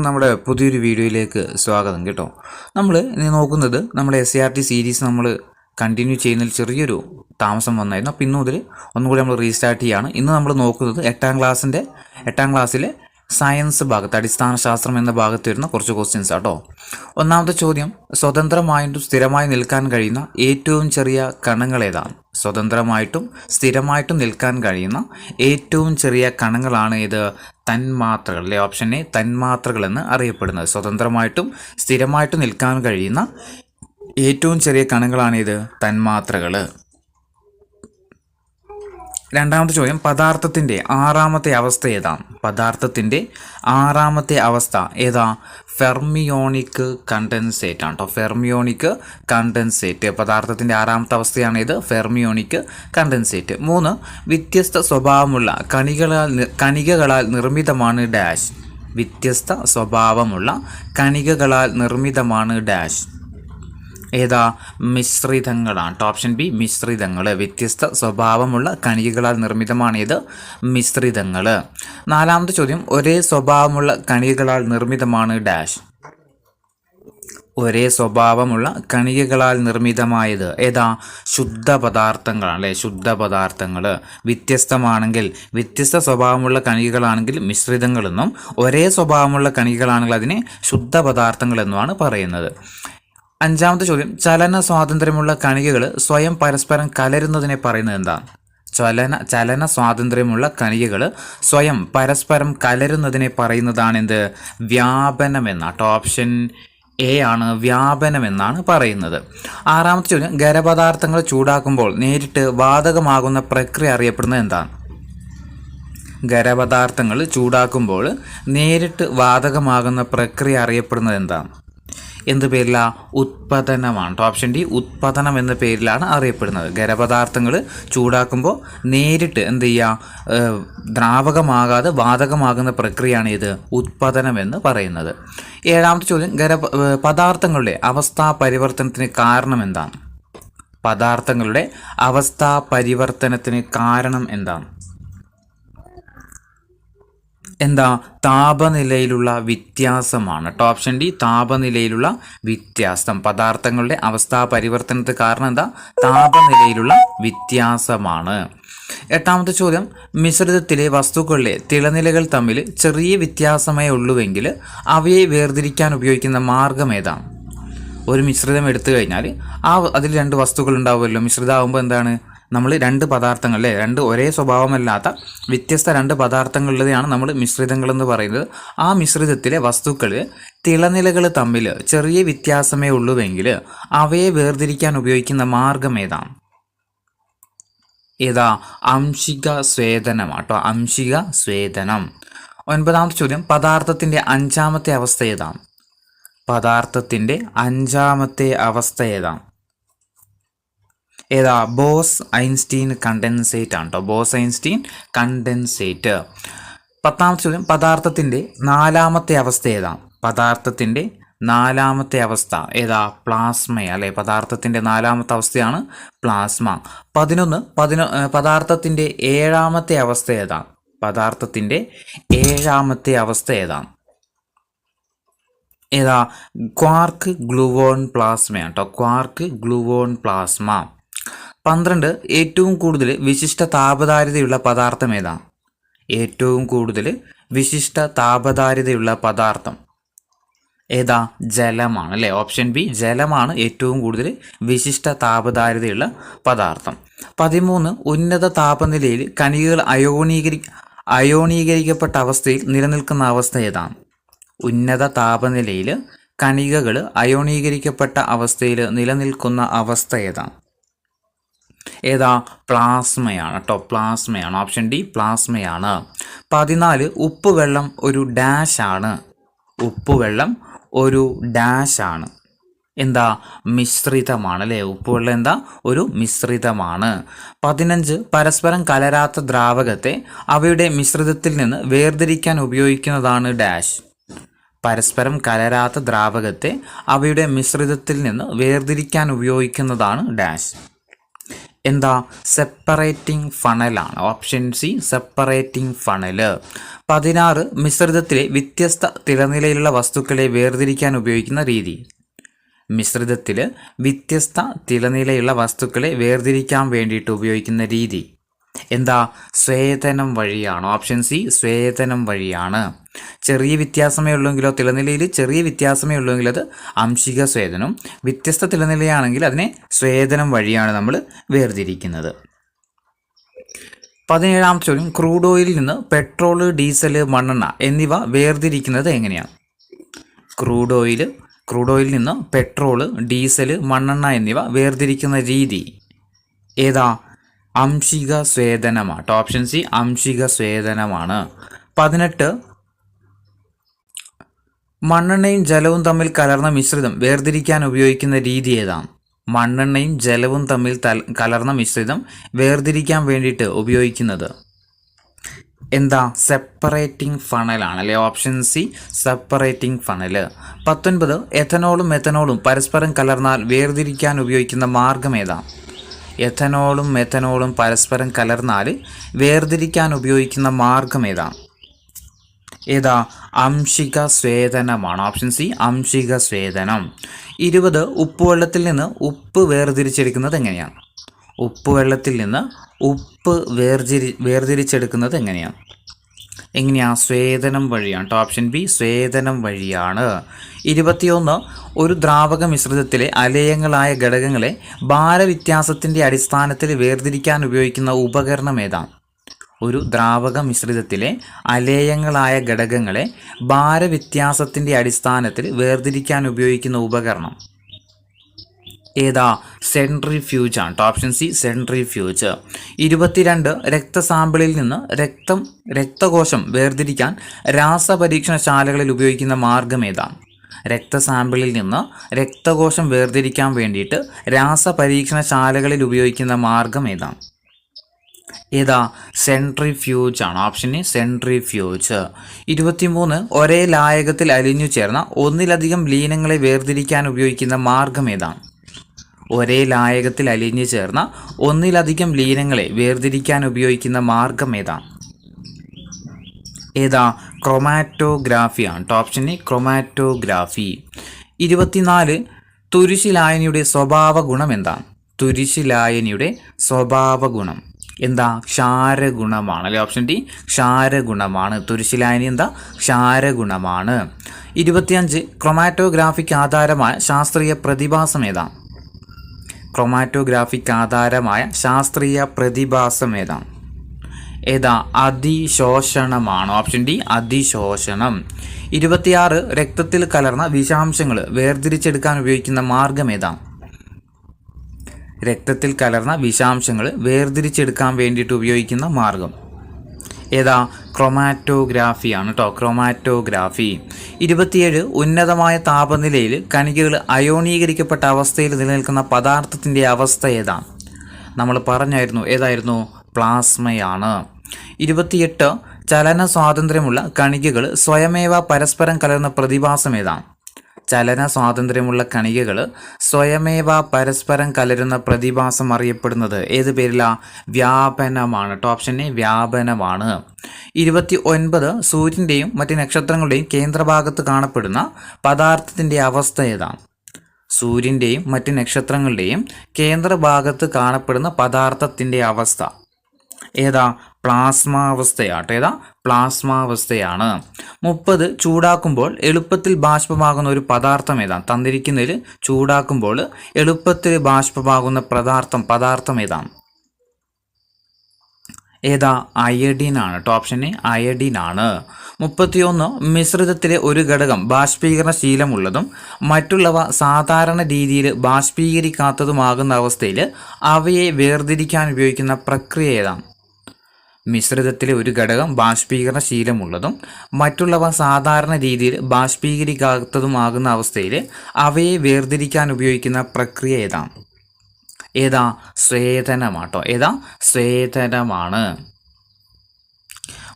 നമ്മുടെ പുതിയൊരു വീഡിയോയിലേക്ക് സ്വാഗതം കേട്ടോ. നമ്മൾ ഇനി നോക്കുന്നത് നമ്മുടെ SCERT സീരീസ് നമ്മൾ കണ്ടിന്യൂ ചെയ്യുന്നതിൽ ചെറിയൊരു താമസം വന്നായിരുന്നു. അപ്പോൾ ഇന്ന് മുതൽ ഒന്നുകൂടി നമ്മൾ റീസ്റ്റാർട്ട് ചെയ്യുകയാണ്. ഇന്ന് നമ്മൾ നോക്കുന്നത് എട്ടാം ക്ലാസ്സിലെ സയൻസ് ഭാഗത്ത് അടിസ്ഥാന ശാസ്ത്രം എന്ന ഭാഗത്ത് വരുന്ന കുറച്ച് ക്വസ്റ്റ്യൻസ് ആട്ടോ. ഒന്നാമത്തെ ചോദ്യം, സ്വതന്ത്രമായിട്ടും സ്ഥിരമായി നിൽക്കാൻ കഴിയുന്ന ഏറ്റവും ചെറിയ കണങ്ങൾ ഏതാണ്? സ്വതന്ത്രമായിട്ടും സ്ഥിരമായിട്ടും നിൽക്കാൻ കഴിയുന്ന ഏറ്റവും ചെറിയ കണങ്ങളാണ് ഇത്? തന്മാത്രകൾ അല്ലെ. ഓപ്ഷൻ എ തന്മാത്രകൾ എന്ന് അറിയപ്പെടുന്നത്. സ്വതന്ത്രമായിട്ടും സ്ഥിരമായിട്ടും നിൽക്കാൻ കഴിയുന്ന ഏറ്റവും ചെറിയ കണങ്ങളാണ് ഇത് തന്മാത്രകൾ. രണ്ടാമത്തെ ചോദ്യം, പദാർത്ഥത്തിൻ്റെ ആറാമത്തെ അവസ്ഥ ഏതാണ്? പദാർത്ഥത്തിൻ്റെ ആറാമത്തെ അവസ്ഥ ഏതാ? ഫെർമിയോണിക് കണ്ടൻസേറ്റ് ആണ് കേട്ടോ. ഫെർമിയോണിക് കണ്ടൻസേറ്റ് പദാർത്ഥത്തിൻ്റെ ആറാമത്തെ അവസ്ഥയാണ് ഇത്, ഫെർമിയോണിക് കണ്ടൻസേറ്റ്. 3, വ്യത്യസ്ത സ്വഭാവമുള്ള കണികകളാൽ നിർമ്മിതമാണ് ഡാഷ്. വ്യത്യസ്ത സ്വഭാവമുള്ള കണികകളാൽ നിർമ്മിതമാണ് ഡാഷ്. ഏതാ? മിശ്രിതങ്ങളാണ്. ഓപ്ഷൻ ബി മിശ്രിതങ്ങൾ. വ്യത്യസ്ത സ്വഭാവമുള്ള കണികകളാൽ നിർമ്മിതമാണ് ഇത്, മിശ്രിതങ്ങൾ. നാലാമത്തെ ചോദ്യം, ഒരേ സ്വഭാവമുള്ള കണികകളാൽ നിർമ്മിതമാണ് ഡാഷ്. ഒരേ സ്വഭാവമുള്ള കണികകളാൽ നിർമ്മിതമായത് ഏതാ? ശുദ്ധ പദാർത്ഥങ്ങളാണ് അല്ലേ. ശുദ്ധ പദാർത്ഥങ്ങൾ. വ്യത്യസ്തമാണെങ്കിൽ, വ്യത്യസ്ത സ്വഭാവമുള്ള കണികകളാണെങ്കിൽ മിശ്രിതങ്ങളെന്നും, ഒരേ സ്വഭാവമുള്ള കണികകളാണെങ്കിൽ അതിനെ ശുദ്ധ പദാർത്ഥങ്ങൾ എന്നുമാണ് പറയുന്നത്. അഞ്ചാമത്തെ ചോദ്യം, ചലന സ്വാതന്ത്ര്യമുള്ള കണികകൾ സ്വയം പരസ്പരം കലരുന്നതിനെ പറയുന്നത് എന്താണ്? ചലന സ്വാതന്ത്ര്യമുള്ള കണികകൾ സ്വയം പരസ്പരം കലരുന്നതിനെ പറയുന്നതാണ് എന്ത്? വ്യാപനം എന്നാണ്. ഓപ്ഷൻ എ ആണ്, വ്യാപനം എന്നാണ് പറയുന്നത്. ആറാമത്തെ ചോദ്യം, ഖരപദാർത്ഥങ്ങൾ ചൂടാക്കുമ്പോൾ നേരിട്ട് വാതകമാകുന്ന പ്രക്രിയ അറിയപ്പെടുന്നത് എന്താണ്? ഖരപദാർത്ഥങ്ങൾ ചൂടാക്കുമ്പോൾ നേരിട്ട് വാതകമാകുന്ന പ്രക്രിയ അറിയപ്പെടുന്നത് എന്താണ്? എന്ത് പേരിലാ? ഉത്പതനമാണ്. ഓപ്ഷൻ ഡി ഉത്പതനം എന്ന പേരിലാണ് അറിയപ്പെടുന്നത്. ഖരപദാർത്ഥങ്ങൾ ചൂടാക്കുമ്പോൾ നേരിട്ട് എന്ത് ചെയ്യുക? ദ്രാവകമാകാതെ വാതകമാകുന്ന പ്രക്രിയയാണ് ഇത് ഉത്പതനം എന്ന് പറയുന്നത്. ഏഴാമത്തെ ചോദ്യം, പദാർത്ഥങ്ങളുടെ അവസ്ഥാ പരിവർത്തനത്തിന് കാരണം എന്താണ്? പദാർത്ഥങ്ങളുടെ അവസ്ഥാ പരിവർത്തനത്തിന് കാരണം എന്താണ്? എന്താ? താപനിലയിലുള്ള വ്യത്യാസമാണ്. ഓപ്ഷൻ ഡി താപനിലയിലുള്ള വ്യത്യാസം. പദാർത്ഥങ്ങളുടെ അവസ്ഥാ പരിവർത്തനത്തിന് കാരണം എന്താ? താപനിലയിലുള്ള വ്യത്യാസമാണ്. എട്ടാമത്തെ ചോദ്യം, മിശ്രിതത്തിലെ വസ്തുക്കളിലെ തിളനിലകൾ തമ്മിൽ ചെറിയ വ്യത്യാസമേ ഉള്ളുവെങ്കിൽ അവയെ വേർതിരിക്കാൻ ഉപയോഗിക്കുന്ന മാർഗം ഏതാണ്? ഒരു മിശ്രിതം എടുത്തു കഴിഞ്ഞാൽ അതിൽ രണ്ട് വസ്തുക്കൾ ഉണ്ടാവുമല്ലോ. മിശ്രിതമാകുമ്പോൾ എന്താണ്? നമ്മൾ രണ്ട് പദാർത്ഥങ്ങൾ അല്ലേ, രണ്ട് ഒരേ സ്വഭാവമല്ലാത്ത വ്യത്യസ്ത രണ്ട് പദാർത്ഥങ്ങളുള്ളതാണ് നമ്മൾ മിശ്രിതങ്ങൾ എന്ന് പറയുന്നത്. ആ മിശ്രിതത്തിലെ വസ്തുക്കൾ തിളനിലകൾ തമ്മിൽ ചെറിയ വ്യത്യാസമേ ഉള്ളുവെങ്കിൽ അവയെ വേർതിരിക്കാൻ ഉപയോഗിക്കുന്ന മാർഗം ഏതാണ്? ഏതാ? അംശിക സ്വേദനമാണ്. അംശിക സ്വേദനം. ഒൻപതാമത്തെ ചോദ്യം, പദാർത്ഥത്തിൻ്റെ അഞ്ചാമത്തെ അവസ്ഥ ഏതാണ്? പദാർത്ഥത്തിൻ്റെ അഞ്ചാമത്തെ അവസ്ഥ ഏതാണ്? ഏതാ? ബോസ് ഐൻസ്റ്റീൻ കണ്ടൻസേറ്റ് ആണ് കേട്ടോ. Boss Einstein condensate. പത്താമത്തെ ചോദ്യം, പദാർത്ഥത്തിൻ്റെ നാലാമത്തെ അവസ്ഥ ഏതാണ്? പദാർത്ഥത്തിൻ്റെ നാലാമത്തെ അവസ്ഥ ഏതാ? പ്ലാസ്മ അല്ലേ. പദാർത്ഥത്തിൻ്റെ നാലാമത്തെ അവസ്ഥയാണ് പ്ലാസ്മ. 11, പദാർത്ഥത്തിൻ്റെ ഏഴാമത്തെ അവസ്ഥ ഏതാണ്? പദാർത്ഥത്തിൻ്റെ ഏഴാമത്തെ അവസ്ഥ ഏതാണ്? ഏതാ? ക്വാർക്ക് ഗ്ലൂവോൺ പ്ലാസ്മയാണ് കേട്ടോ. Quark gluon plasma. 12, ഏറ്റവും കൂടുതൽ വിശിഷ്ട താപധാരിതയുള്ള പദാർത്ഥം ഏതാണ്? ഏറ്റവും കൂടുതൽ വിശിഷ്ട താപധാരിതയുള്ള പദാർത്ഥം ഏതാ? ജലമാണ് അല്ലേ. ഓപ്ഷൻ ബി ജലമാണ് ഏറ്റവും കൂടുതൽ വിശിഷ്ട താപധാരിതയുള്ള പദാർത്ഥം. 13, ഉന്നത താപനിലയിൽ കണികകൾ അയോണീകരിക്കപ്പെട്ട അവസ്ഥയിൽ നിലനിൽക്കുന്ന അവസ്ഥ ഏതാണ്? ഉന്നത താപനിലയിൽ കണികകൾ അയോണീകരിക്കപ്പെട്ട അവസ്ഥയിൽ നിലനിൽക്കുന്ന അവസ്ഥ ഏതാണ്? ഏതാ? പ്ലാസ്മയാണ് കേട്ടോ. പ്ലാസ്മയാണ്. Option D പ്ലാസ്മയാണ്. 14, ഉപ്പുവെള്ളം ഒരു ഡാഷ് ആണ്. ഉപ്പുവെള്ളം ഒരു ഡാഷ് ആണ്. എന്താ? മിശ്രിതമാണ് അല്ലേ. ഉപ്പുവെള്ളം എന്താ? ഒരു മിശ്രിതമാണ്. 15, പരസ്പരം കലരാത്ത ദ്രാവകത്തെ അവയുടെ മിശ്രിതത്തിൽ നിന്ന് വേർതിരിക്കാൻ ഉപയോഗിക്കുന്നതാണ് ഡാഷ്. പരസ്പരം കലരാത്ത ദ്രാവകത്തെ അവയുടെ മിശ്രിതത്തിൽ നിന്ന് വേർതിരിക്കാൻ ഉപയോഗിക്കുന്നതാണ് ഡാഷ്. എന്താ? സെപ്പറേറ്റിംഗ് ഫണലാണ്. Option C separating funnel. 16 മിശ്രിതത്തിലെ വ്യത്യസ്ത തിളനിലയിലുള്ള വസ്തുക്കളെ വേർതിരിക്കാൻ ഉപയോഗിക്കുന്ന രീതി. മിശ്രിതത്തിൽ വ്യത്യസ്ത തിളനിലയുള്ള വസ്തുക്കളെ വേർതിരിക്കാൻ വേണ്ടിയിട്ട് ഉപയോഗിക്കുന്ന രീതി എന്താ? സ്വേദനം വഴിയാണ്. ഓപ്ഷൻ സി സ്വേദനം വഴിയാണ്. ചെറിയ വ്യത്യാസമേ ഉള്ളെങ്കിലോ, തിളനിലയിൽ ചെറിയ വ്യത്യാസമേ ഉള്ളെങ്കിൽ അത് ആംശിക സ്വേദനം. വ്യത്യസ്ത തിളനിലയാണെങ്കിൽ അതിനെ സ്വേദനം വഴിയാണ് നമ്മൾ വേർതിരിക്കുന്നത്. 17-ാമത്തെ ചോദ്യം, ക്രൂഡ് ഓയിലിൽ നിന്ന് പെട്രോൾ, ഡീസൽ, മണ്ണെണ്ണ എന്നിവ വേർതിരിക്കുന്നത് എങ്ങനെയാണ്? ക്രൂഡ് ഓയിലിൽ നിന്ന് പെട്രോൾ, ഡീസൽ, മണ്ണെണ്ണ എന്നിവ വേർതിരിക്കുന്ന രീതി ഏതാ? ആംശിക സ്വേദനമാണ്. Option C ആംശിക സ്വേദനമാണ്. 18 മണ്ണെണ്ണയും ജലവും തമ്മിൽ കലർന്ന മിശ്രിതം വേർതിരിക്കാൻ ഉപയോഗിക്കുന്ന രീതി ഏതാണ്? മണ്ണെണ്ണയും ജലവും തമ്മിൽ കലർന്ന മിശ്രിതം വേർതിരിക്കാൻ വേണ്ടിയിട്ട് ഉപയോഗിക്കുന്നത് എന്താ? സെപ്പറേറ്റിംഗ് ഫണലാണ് അല്ലേ? Option C separating funnel. 19 എഥനോളും മെഥനോളും പരസ്പരം കലർന്നാൽ വേർതിരിക്കാൻ ഉപയോഗിക്കുന്ന മാർഗം ഏതാ? എഥനോളും പരസ്പരം കലർന്നാൽ വേർതിരിക്കാൻ ഉപയോഗിക്കുന്ന മാർഗം ഏതാ? ആംശിക സ്വേദനമാണ്. Option C ആംശിക സ്വേദനം. 20 ഉപ്പുവെള്ളത്തിൽ നിന്ന് ഉപ്പ് വേർതിരിച്ചെടുക്കുന്നത് എങ്ങനെയാണ്? ഉപ്പുവെള്ളത്തിൽ നിന്ന് ഉപ്പ് വേർതിരിച്ചെടുക്കുന്നത് എങ്ങനെയാ? സ്വേദനം വഴിയാണ്. ഓപ്ഷൻ ബി സ്വേദനം വഴിയാണ്. 21 ഒരു ദ്രാവക മിശ്രിതത്തിലെ അലേയങ്ങളായ ഘടകങ്ങളെ ഭാരവ്യത്യാസത്തിൻ്റെ അടിസ്ഥാനത്തിൽ വേർതിരിക്കാൻ ഉപയോഗിക്കുന്ന ഉപകരണം ഏതാണ്? ഒരു ദ്രാവക മിശ്രിതത്തിലെ അലേയങ്ങളായ ഘടകങ്ങളെ ഭാരവ്യത്യാസത്തിൻ്റെ അടിസ്ഥാനത്തിൽ വേർതിരിക്കാൻ ഉപയോഗിക്കുന്ന ഉപകരണം ഏതാ? സെൻട്രിഫ്യൂജ് ആണ്. Option C centrifuge. 22 രക്തസാമ്പിളിൽ നിന്ന് രക്തകോശം വേർതിരിക്കാൻ രാസപരീക്ഷണശാലകളിൽ ഉപയോഗിക്കുന്ന മാർഗം ഏതാണ്? രക്തസാമ്പിളിൽ നിന്ന് രക്തകോശം വേർതിരിക്കാൻ വേണ്ടിയിട്ട് രാസപരീക്ഷണശാലകളിൽ ഉപയോഗിക്കുന്ന മാർഗം ഏതാ? സെൻട്രിഫ്യൂജ് ആണ്. Option A centrifuge. 23 ഒരേ ലായകത്തിൽ അലിഞ്ഞു ചേർന്ന ഒന്നിലധികം ലീനങ്ങളെ വേർതിരിക്കാൻ ഉപയോഗിക്കുന്ന മാർഗം ഏതാണ്? ഒരേ ലായകത്തിൽ അലിഞ്ഞു ചേർന്ന ഒന്നിലധികം ലീനങ്ങളെ വേർതിരിക്കാൻ ഉപയോഗിക്കുന്ന മാർഗം ഏതാ? ക്രൊമാറ്റോഗ്രാഫിയാണ്. Option A chromatography. 24 തുരിശിലായനിയുടെ സ്വഭാവ ഗുണം എന്താണ്? തുരിശിലായനിയുടെ സ്വഭാവ ഗുണം എന്താ? ക്ഷാരഗുണമാണ് അല്ലെ? Option D ക്ഷാരഗുണമാണ്. തുരിശിലായനി എന്താ? ക്ഷാരഗുണമാണ്. 25 ക്രൊമാറ്റോഗ്രാഫിക്ക് ആധാരമായ ശാസ്ത്രീയ പ്രതിഭാസം ഏതാണ്? ക്രൊമാറ്റോഗ്രാഫിക്ക് ആധാരമായ ശാസ്ത്രീയ പ്രതിഭാസം ഏതാ? അതിശോഷണമാണ്. Option D അതിശോഷണം. 26 രക്തത്തിൽ കലർന്ന വിഷാംശങ്ങൾ വേർതിരിച്ചെടുക്കാൻ ഉപയോഗിക്കുന്ന മാർഗം ഏതാണ്? രക്തത്തിൽ കലർന്ന വിഷാംശങ്ങൾ വേർതിരിച്ചെടുക്കാൻ വേണ്ടിയിട്ട് ഉപയോഗിക്കുന്ന മാർഗം ഏതാ? ക്രൊമാറ്റോഗ്രാഫിയാണ് കേട്ടോ. ക്രൊമാറ്റോഗ്രാഫി. 27 ഉന്നതമായ താപനിലയിൽ കണികകൾ അയോണീകരിക്കപ്പെട്ട അവസ്ഥയിൽ നിലനിൽക്കുന്ന പദാർത്ഥത്തിൻ്റെ അവസ്ഥ ഏതാണ്? നമ്മൾ പറഞ്ഞായിരുന്നു, ഏതായിരുന്നു? പ്ലാസ്മയാണ്. 28 ചലന സ്വാതന്ത്ര്യമുള്ള കണികകൾ സ്വയമേവ പരസ്പരം കലർന്ന പ്രതിഭാസം ഏതാണ്? ചലന സ്വാതന്ത്ര്യമുള്ള കണികകൾ സ്വയമേവ പരസ്പരം കലരുന്ന പ്രതിഭാസം അറിയപ്പെടുന്നത് ഏത് പേരിലാ? വ്യാപനമാണ്. Option A വ്യാപനമാണ്. 29 സൂര്യൻ്റെയും മറ്റ് നക്ഷത്രങ്ങളുടെയും കേന്ദ്രഭാഗത്ത് കാണപ്പെടുന്ന പദാർത്ഥത്തിൻ്റെ അവസ്ഥ ഏതാണ്? സൂര്യൻ്റെയും മറ്റ് നക്ഷത്രങ്ങളുടെയും കേന്ദ്രഭാഗത്ത് കാണപ്പെടുന്ന പദാർത്ഥത്തിൻ്റെ അവസ്ഥ ഏതാ? പ്ലാസ്മാവസ്ഥയാട്ടോ. ഏതാ? പ്ലാസ്മാവസ്ഥയാണ്. 30 ചൂടാക്കുമ്പോൾ എളുപ്പത്തിൽ ബാഷ്പമാകുന്ന ഒരു പദാർത്ഥം ഏതാണ്? തന്നിരിക്കുന്നതിൽ ചൂടാക്കുമ്പോൾ എളുപ്പത്തിൽ ബാഷ്പമാകുന്ന പദാർത്ഥം ഏതാ? അയഡിനാണ്. Option A അയഡിനാണ്. 31 മിശ്രിതത്തിലെ ഒരു ഘടകം ബാഷ്പീകരണശീലമുള്ളതും മറ്റുള്ളവ സാധാരണ രീതിയിൽ ബാഷ്പീകരിക്കാത്തതുമാകുന്ന അവസ്ഥയിൽ അവയെ വേർതിരിക്കാൻ ഉപയോഗിക്കുന്ന പ്രക്രിയ ഏതാണ്? മിശ്രിതത്തിലെ ഒരു ഘടകം ബാഷ്പീകരണശീലമുള്ളതും മറ്റുള്ളവ സാധാരണ രീതിയിൽ ബാഷ്പീകരിക്കാത്തതുമാകുന്ന അവസ്ഥയിൽ അവയെ വേർതിരിക്കാൻ ഉപയോഗിക്കുന്ന പ്രക്രിയ ഏതാ? സ്വേദനമാട്ടോ. ഏതാ? സ്വേദനമാണ്.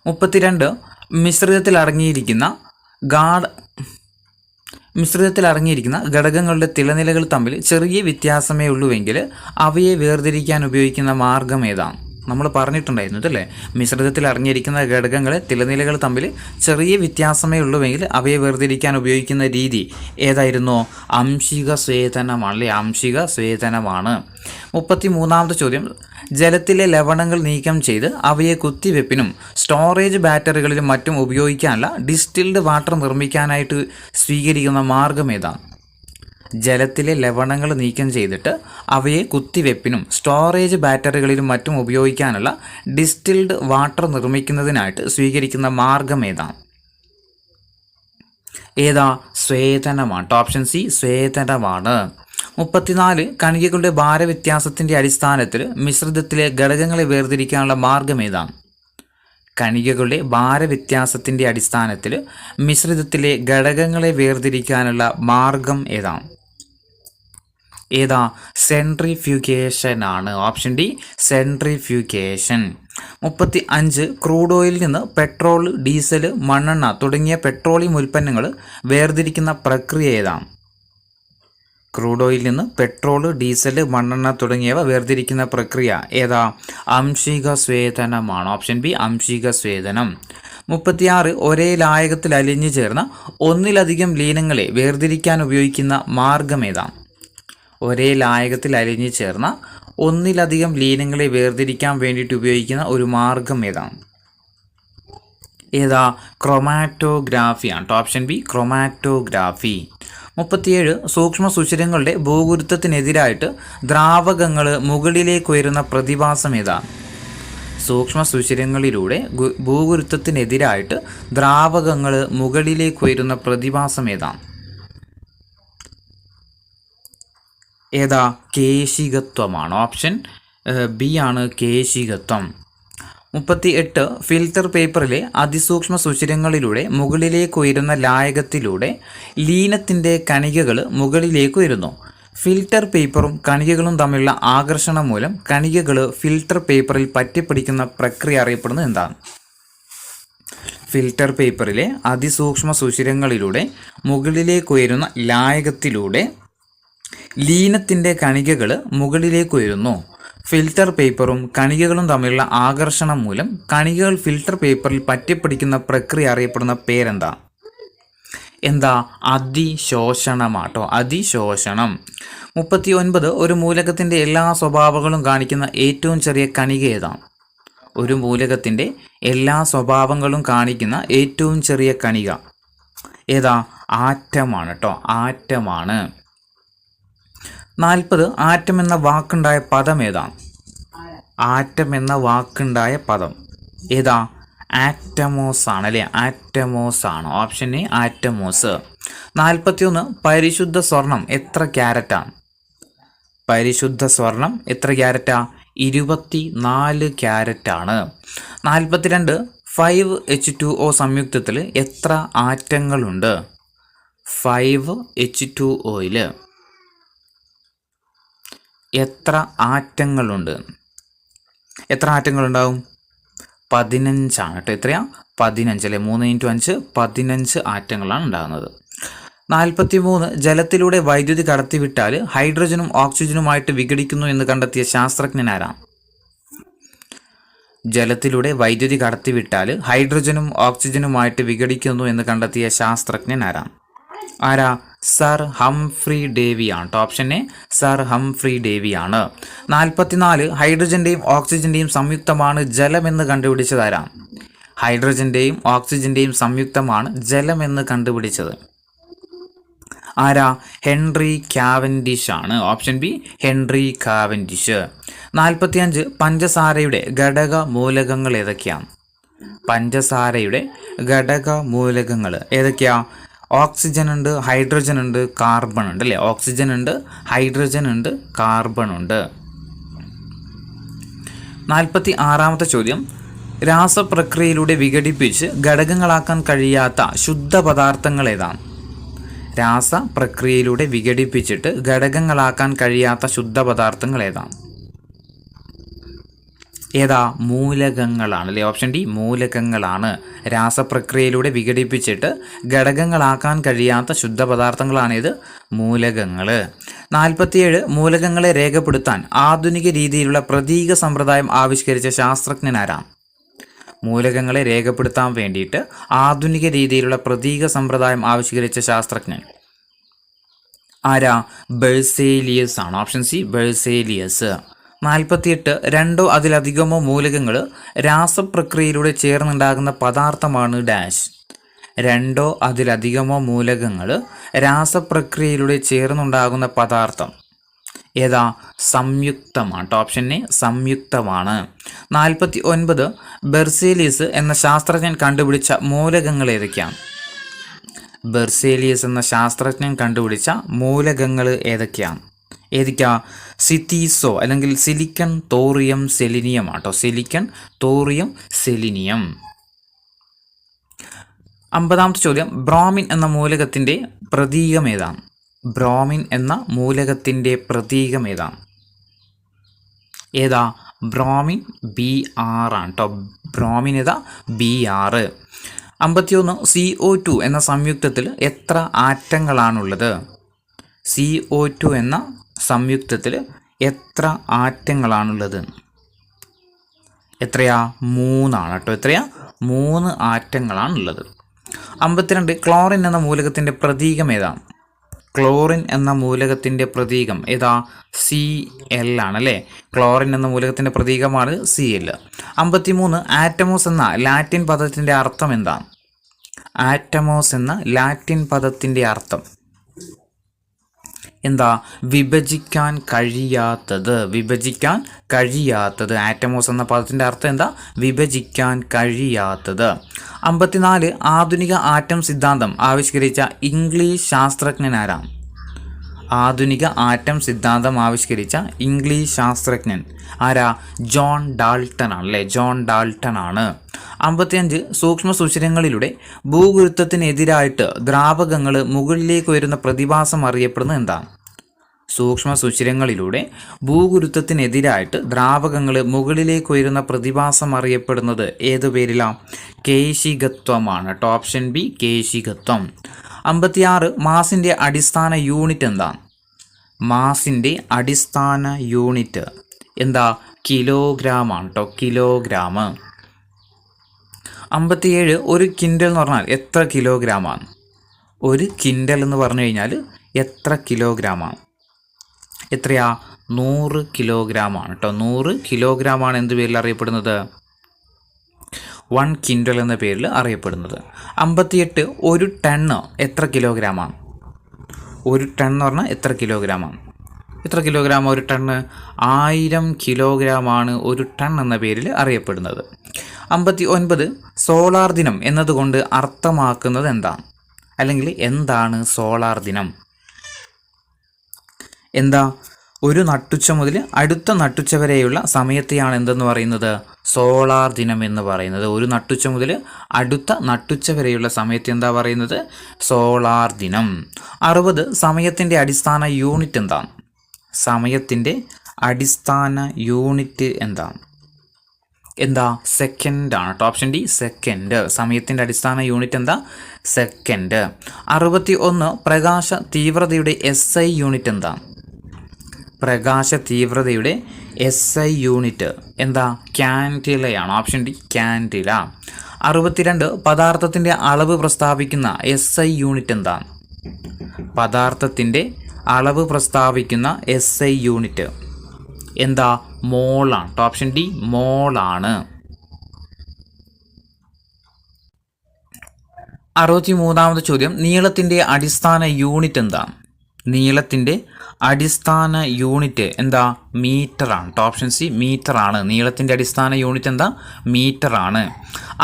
32 മിശ്രിതത്തിൽ അടങ്ങിയിരിക്കുന്ന മിശ്രിതത്തിൽ അടങ്ങിയിരിക്കുന്ന ഘടകങ്ങളുടെ തിളനിലകൾ തമ്മിൽ ചെറിയ വ്യത്യാസമേ ഉള്ളൂവെങ്കിൽ അവയെ വേർതിരിക്കാൻ ഉപയോഗിക്കുന്ന മാർഗം ഏതാണ്? നമ്മൾ പറഞ്ഞിട്ടുണ്ടായിരുന്നു അല്ലേ, മിശ്രിതത്തിൽ അടങ്ങിയിരിക്കുന്ന ഘടകങ്ങളെ തിളനിലകൾ തമ്മിൽ ചെറിയ വ്യത്യാസമേ ഉള്ളൂവെങ്കിൽ അവയെ വേർതിരിക്കാൻ ഉപയോഗിക്കുന്ന രീതി ഏതായിരുന്നു? ആംശിക സ്വേദനമാണ് അല്ലേ, ആംശിക സ്വേദനമാണ്. 33ാമത്തെ ചോദ്യം, ജലത്തിലെ ലവണങ്ങൾ നീക്കം ചെയ്ത് അവയെ കുത്തിവെപ്പിനും സ്റ്റോറേജ് ബാറ്ററികളിലും മറ്റും ഉപയോഗിക്കാനുള്ള ഡിസ്റ്റിൽഡ് വാട്ടർ നിർമ്മിക്കാനായിട്ട് സ്വീകരിക്കുന്ന മാർഗം ഏതാണ്? ജലത്തിലെ ലവണങ്ങൾ നീക്കം ചെയ്തിട്ട് അവയെ കുത്തിവെപ്പിനും സ്റ്റോറേജ് ബാറ്ററികളിലും മറ്റും ഉപയോഗിക്കാനുള്ള ഡിസ്റ്റിൽഡ് വാട്ടർ നിർമ്മിക്കുന്നതിനായിട്ട് സ്വീകരിക്കുന്ന മാർഗം ഏതാണ്? ഏതാ? സ്വേദനമാണ്. Option C സ്വേദനമാണ്. 34 കണികകളുടെ ഭാരവ്യത്യാസത്തിൻ്റെ അടിസ്ഥാനത്തിൽ മിശ്രിതത്തിലെ ഘടകങ്ങളെ വേർതിരിക്കാനുള്ള മാർഗം ഏതാണ്? കണികകളുടെ ഭാരവ്യത്യാസത്തിൻ്റെ അടിസ്ഥാനത്തിൽ മിശ്രിതത്തിലെ ഘടകങ്ങളെ വേർതിരിക്കാനുള്ള മാർഗം ഏതാണ്? ഏതാ? സെൻട്രിഫ്യൂഗേഷൻ ആണ്. Option D centrifugation. 35 ക്രൂഡ് ഓയിലിൽ നിന്ന് പെട്രോൾ, ഡീസൽ, മണ്ണെണ്ണ തുടങ്ങിയ പെട്രോളിയം ഉൽപ്പന്നങ്ങൾ വേർതിരിക്കുന്ന പ്രക്രിയ ഏതാണ്? ക്രൂഡ് ഓയിലിൽ നിന്ന് പെട്രോൾ, ഡീസൽ, മണ്ണെണ്ണ തുടങ്ങിയവ വേർതിരിക്കുന്ന പ്രക്രിയ ഏതാ? ആംശിക സ്വേദനമാണ്. Option B ആംശിക സ്വേദനം. 36 ഒരേ ലായകത്തിൽ അലിഞ്ഞു ചേർന്ന ഒന്നിലധികം ലീനങ്ങളെ വേർതിരിക്കാൻ ഉപയോഗിക്കുന്ന മാർഗം ഏതാണ്? ഒരേ ലായകത്തിൽ അലിഞ്ഞു ചേർന്ന ഒന്നിലധികം ലീനങ്ങളെ വേർതിരിക്കാൻ വേണ്ടിയിട്ട് ഉപയോഗിക്കുന്ന ഒരു മാർഗം ഏതാണ്? ഏതാ? ക്രൊമാറ്റോഗ്രാഫിയാണ്. Option B chromatography. 37 സൂക്ഷ്മ സുഷിരങ്ങളുടെ ഭൂഗുരുത്വത്തിനെതിരായിട്ട് ദ്രാവകങ്ങൾ മുകളിലേക്ക് ഉയരുന്ന പ്രതിഭാസം ഏതാണ്? സൂക്ഷ്മ സുഷിരങ്ങളിലൂടെ ഭൂഗുരുത്വത്തിനെതിരായിട്ട് ദ്രാവകങ്ങൾ മുകളിലേക്ക് ഉയരുന്ന പ്രതിഭാസം ഏതാണ്? ഏതാ? കേശികത്വമാണ്. ഓപ്ഷൻ ബി ആണ് കേശികത്വം. 38 ഫിൽറ്റർ പേപ്പറിലെ അതിസൂക്ഷ്മ സുഷിരങ്ങളിലൂടെ മുകളിലേക്ക് ഉയരുന്ന ലായകത്തിലൂടെ ലീനത്തിൻ്റെ കണികകൾ മുകളിലേക്ക് ഉയരുന്നു. ഫിൽറ്റർ പേപ്പറും കണികകളും തമ്മിലുള്ള ആകർഷണം മൂലം കണികകൾ ഫിൽറ്റർ പേപ്പറിൽ പറ്റിപ്പിടിക്കുന്ന പ്രക്രിയ അറിയപ്പെടുന്നത് എന്താണ്? ഫിൽറ്റർ പേപ്പറിലെ അതിസൂക്ഷ്മ സുഷിരങ്ങളിലൂടെ മുകളിലേക്ക് ഉയരുന്ന ലായകത്തിലൂടെ ലീനത്തിൻ്റെ കണികകൾ മുകളിലേക്ക് ഉയരുന്നു. ഫിൽറ്റർ പേപ്പറും കണികകളും തമ്മിലുള്ള ആകർഷണം മൂലം കണികകൾ ഫിൽറ്റർ പേപ്പറിൽ പറ്റിപ്പിടിക്കുന്ന പ്രക്രിയ അറിയപ്പെടുന്ന പേരെന്താ? എന്താ? അതിശോഷണമാട്ടോ, അതിശോഷണം. 39 ഒരു മൂലകത്തിൻ്റെ എല്ലാ സ്വഭാവങ്ങളും കാണിക്കുന്ന ഏറ്റവും ചെറിയ കണിക ഏതാണ്? ഒരു മൂലകത്തിൻ്റെ എല്ലാ സ്വഭാവങ്ങളും കാണിക്കുന്ന ഏറ്റവും ചെറിയ കണിക ഏതാ? ആറ്റമാണ് കേട്ടോ, ആറ്റമാണ്. 40 ആറ്റം എന്ന വാക്കുണ്ടായ പദം ഏതാണ്? ആറ്റം എന്ന വാക്കുണ്ടായ പദം ഏതാ? ആറ്റമോസ് ആണ് അല്ലേ, ആറ്റമോസ് ആണ്. Option A ആറ്റമോസ്. 41 പരിശുദ്ധ സ്വർണം എത്ര ക്യാരറ്റാണ്? പരിശുദ്ധ സ്വർണം എത്ര ക്യാരറ്റാ? 24 ക്യാരറ്റാണ്. 42 5H2O സംയുക്തത്തിൽ എത്ര ആറ്റങ്ങളുണ്ട്? 5H2Oയിൽ എത്ര ആറ്റങ്ങളുണ്ട്? എത്ര ആറ്റങ്ങളുണ്ടാവും? 15 ആണ് കേട്ടോ. എത്രയാ? 15 അല്ലേ, 3 × 5 15 ആറ്റങ്ങളാണ് ഉണ്ടാകുന്നത്. 43 ജലത്തിലൂടെ വൈദ്യുതി കടത്തിവിട്ടാൽ ഹൈഡ്രജനും ഓക്സിജനുമായിട്ട് വിഘടിക്കുന്നു എന്ന് കണ്ടെത്തിയ ശാസ്ത്രജ്ഞനാരാണ്? ജലത്തിലൂടെ വൈദ്യുതി കടത്തിവിട്ടാൽ ഹൈഡ്രജനും ഓക്സിജനുമായിട്ട് വിഘടിക്കുന്നു എന്ന് കണ്ടെത്തിയ ശാസ്ത്രജ്ഞനാരാണ്? ആരാ? സർ ഹംഫ്രി ഡേവിയാണ്. ഓപ്ഷൻ എ സർ ഹംഫ്രി ഡേവിയാണ്. 44 ഹൈഡ്രജൻ്റെയും ഓക്സിജൻ്റെയും സംയുക്തമാണ് ജലമെന്ന് കണ്ടുപിടിച്ചതാരാണ്? ഹൈഡ്രജൻ്റെയും ഓക്സിജൻ്റെയും സംയുക്തമാണ് ജലമെന്ന് കണ്ടുപിടിച്ചത് ആരാ? ഹെൻറി കാവൻഡിഷ് ആണ്. Option B Henry Cavendish. 45 പഞ്ചസാരയുടെ ഘടക മൂലകങ്ങൾ ഏതൊക്കെയാണ്? പഞ്ചസാരയുടെ ഘടക മൂലകങ്ങൾ ഏതൊക്കെയാ? ഓക്സിജൻ ഉണ്ട്, ഹൈഡ്രജൻ ഉണ്ട്, കാർബൺ ഉണ്ട് അല്ലേ. ഓക്സിജൻ ഉണ്ട്, ഹൈഡ്രജൻ ഉണ്ട്, കാർബൺ ഉണ്ട്. 46ാമത്തെ ചോദ്യം, രാസപ്രക്രിയയിലൂടെ വിഘടിപ്പിച്ച് ഘടകങ്ങളാക്കാൻ കഴിയാത്ത ശുദ്ധ പദാർത്ഥങ്ങൾ ഏതാണ്? രാസപ്രക്രിയയിലൂടെ വിഘടിപ്പിച്ചിട്ട് ഘടകങ്ങളാക്കാൻ കഴിയാത്ത ശുദ്ധ പദാർത്ഥങ്ങൾ ഏതാണ്? ഏതാ? മൂലകങ്ങളാണ് അല്ലേ. Option D മൂലകങ്ങളാണ്. രാസപ്രക്രിയയിലൂടെ വിഘടിപ്പിച്ചിട്ട് ഘടകങ്ങളാക്കാൻ കഴിയാത്ത ശുദ്ധപദാർത്ഥങ്ങളാണിത് മൂലകങ്ങൾ. 47 മൂലകങ്ങളെ രേഖപ്പെടുത്താൻ ആധുനിക രീതിയിലുള്ള പ്രതീക സമ്പ്രദായം ആവിഷ്കരിച്ച ശാസ്ത്രജ്ഞനാരാം? മൂലകങ്ങളെ രേഖപ്പെടുത്താൻ വേണ്ടിയിട്ട് ആധുനിക രീതിയിലുള്ള പ്രതീക സമ്പ്രദായം ആവിഷ്കരിച്ച ശാസ്ത്രജ്ഞൻ ആരാ? ബെഴ്സേലിയസ് ആണ്. Option C ബെഴ്സേലിയസ്. 48 രണ്ടോ അതിലധികമോ മൂലകങ്ങൾ രാസപ്രക്രിയയിലൂടെ ചേർന്നുണ്ടാകുന്ന പദാർത്ഥമാണ് ഡാഷ്. രണ്ടോ അതിലധികമോ മൂലകങ്ങൾ രാസപ്രക്രിയയിലൂടെ ചേർന്നുണ്ടാകുന്ന പദാർത്ഥം ഏതാ? സംയുക്തമാണ്. ഓപ്ഷൻ എ സംയുക്തമാണ്. 49 ബെർസേലിയസ് എന്ന ശാസ്ത്രജ്ഞൻ കണ്ടുപിടിച്ച മൂലകങ്ങൾ ഏതൊക്കെയാണ്? ബെർസേലിയസ് എന്ന ശാസ്ത്രജ്ഞൻ കണ്ടുപിടിച്ച മൂലകങ്ങൾ ഏതൊക്കെയാണ്? സിത്തീസോ അല്ലെങ്കിൽ സിലിക്കൺ, തോറിയം, സെലിനിയം ആട്ടോ. Silicon, thorium, selenium. 50ാമത്തെ ചോദ്യം, ബ്രോമിൻ എന്ന മൂലകത്തിൻ്റെ പ്രതീകം ഏതാണ്? ബ്രോമിൻ എന്ന മൂലകത്തിൻ്റെ പ്രതീകം ഏതാണ്? ഏതാ? ബ്രോമിൻ Br ആണ് കേട്ടോ. ബ്രോമിൻ ഏതാ? Br. 51 CO2 എന്ന സംയുക്തത്തിൽ എത്ര ആറ്റങ്ങളാണുള്ളത്? CO2 എന്ന സംയുക്തത്തിൽ എത്ര ആറ്റങ്ങളാണുള്ളത്? എത്രയാ? 3 ആണ് കേട്ടോ. എത്രയാ? 3 ആറ്റങ്ങളാണുള്ളത്. 52 ക്ലോറിൻ എന്ന മൂലകത്തിൻ്റെ പ്രതീകം ഏതാണ്? ക്ലോറിൻ എന്ന മൂലകത്തിൻ്റെ പ്രതീകം ഏതാ? Cl ആണല്ലേ. ക്ലോറിൻ എന്ന മൂലകത്തിൻ്റെ പ്രതീകമാണ് Cl. 53 ആറ്റമോസ് എന്ന ലാറ്റിൻ പദത്തിൻ്റെ അർത്ഥം എന്താണ്? ആറ്റമോസ് എന്ന ലാറ്റിൻ പദത്തിൻ്റെ അർത്ഥം എന്താ? വിഭജിക്കാൻ കഴിയാത്തത്. വിഭജിക്കാൻ കഴിയാത്തത്. ആറ്റമോസ് എന്ന പദത്തിൻ്റെ അർത്ഥം എന്താ? വിഭജിക്കാൻ കഴിയാത്തത്. 54 ആധുനിക ആറ്റം സിദ്ധാന്തം ആവിഷ്കരിച്ച ഇംഗ്ലീഷ് ശാസ്ത്രജ്ഞനാരാണ്? ആധുനിക ആറ്റം സിദ്ധാന്തം ആവിഷ്കരിച്ച ഇംഗ്ലീഷ് ശാസ്ത്രജ്ഞൻ ആരാ? ജോൺ ഡാൾട്ടൺ ആണല്ലേ. ജോൺ ഡാൾട്ടൺ ആണ്. 55 സൂക്ഷ്മ സുഷിരങ്ങളിലൂടെ ഭൂഗുരുത്വത്തിനെതിരായിട്ട് ദ്രാവകങ്ങൾ മുകളിലേക്ക് ഉയരുന്ന പ്രതിഭാസം അറിയപ്പെടുന്നത് എന്താണ്? സൂക്ഷ്മ സുഷിരങ്ങളിലൂടെ ഭൂഗുരുത്വത്തിനെതിരായിട്ട് ദ്രാവകങ്ങൾ മുകളിലേക്ക് ഉയരുന്ന പ്രതിഭാസം അറിയപ്പെടുന്നത് ഏതു പേരിലാണ്? കേശികത്വമാണ് കേട്ടോ. Option B കേശികത്വം. 56 മാസിൻ്റെ അടിസ്ഥാന യൂണിറ്റ് എന്താണ്? മാസിൻ്റെ അടിസ്ഥാന യൂണിറ്റ് എന്താ? കിലോഗ്രാം ആണ് കേട്ടോ. കിലോഗ്രാം. 57 ഒരു കിൻഡൽ എന്ന് പറഞ്ഞാൽ എത്ര കിലോഗ്രാമാണ്? ഒരു കിൻഡൽ എന്ന് പറഞ്ഞു കഴിഞ്ഞാൽ എത്ര കിലോഗ്രാമാണ്? എത്രയാ? 100 കിലോഗ്രാമാണ് കേട്ടോ. 100 കിലോഗ്രാമാണ് എന്ത് പേരിൽ അറിയപ്പെടുന്നത്? 1 കിൻഡൽ എന്ന പേരിൽ അറിയപ്പെടുന്നത്. 58 ഒരു ടണ്ണ് എത്ര കിലോഗ്രാമാണ്? ഒരു ടൺ എന്ന് പറഞ്ഞാൽ എത്ര കിലോഗ്രാമാണ്? എത്ര കിലോഗ്രാം ഒരു ടണ്ണ്? 1000 കിലോഗ്രാമാണ് ഒരു ടൺ എന്ന പേരിൽ അറിയപ്പെടുന്നത്. 59 സോളാർ ദിനം എന്നതുകൊണ്ട് അർത്ഥമാക്കുന്നത് എന്താണ്? അല്ലെങ്കിൽ എന്താണ് സോളാർ ദിനം? എന്താ? ഒരു നട്ടുച്ച മുതൽ അടുത്ത നട്ടുച്ച വരെയുള്ള സമയത്തെയാണ് എന്തെന്ന് പറയുന്നത്? സോളാർ ദിനം എന്ന് പറയുന്നത്. ഒരു നട്ടുച്ച മുതൽ അടുത്ത നട്ടുച്ച വരെയുള്ള സമയത്ത് എന്താ പറയുന്നത്? സോളാർ ദിനം. 60 സമയത്തിൻ്റെ അടിസ്ഥാന യൂണിറ്റ് എന്താണ്? സമയത്തിൻ്റെ അടിസ്ഥാന യൂണിറ്റ് എന്താണ്? എന്താ? സെക്കൻഡ് ആണ് കേട്ടോ. Option D second. സമയത്തിൻ്റെ അടിസ്ഥാന യൂണിറ്റ് എന്താ? സെക്കൻഡ്. 61 പ്രകാശ തീവ്രതയുടെ SI യൂണിറ്റ് എന്താണ്? പ്രകാശ തീവ്രതയുടെ SI യൂണിറ്റ് എന്താ? ക്യാൻഡിലയാണ്. Option D candela. 62 പദാർത്ഥത്തിൻ്റെ അളവ് പ്രസ്താവിക്കുന്ന SI യൂണിറ്റ് എന്താണ്? പദാർത്ഥത്തിൻ്റെ അളവ് പ്രസ്താവിക്കുന്ന SI യൂണിറ്റ് എന്താ? മോളാണ്. ഓപ്ഷൻ ഡി മോളാണ്. 63ാമത്തെ ചോദ്യം, നീളത്തിൻ്റെ അടിസ്ഥാന യൂണിറ്റ് എന്താണ്? നീളത്തിൻ്റെ അടിസ്ഥാന യൂണിറ്റ് എന്താ? മീറ്ററാണ്. ഓപ്ഷൻ സി മീറ്ററാണ്. നീളത്തിൻ്റെ അടിസ്ഥാന യൂണിറ്റ് എന്താ? മീറ്ററാണ്.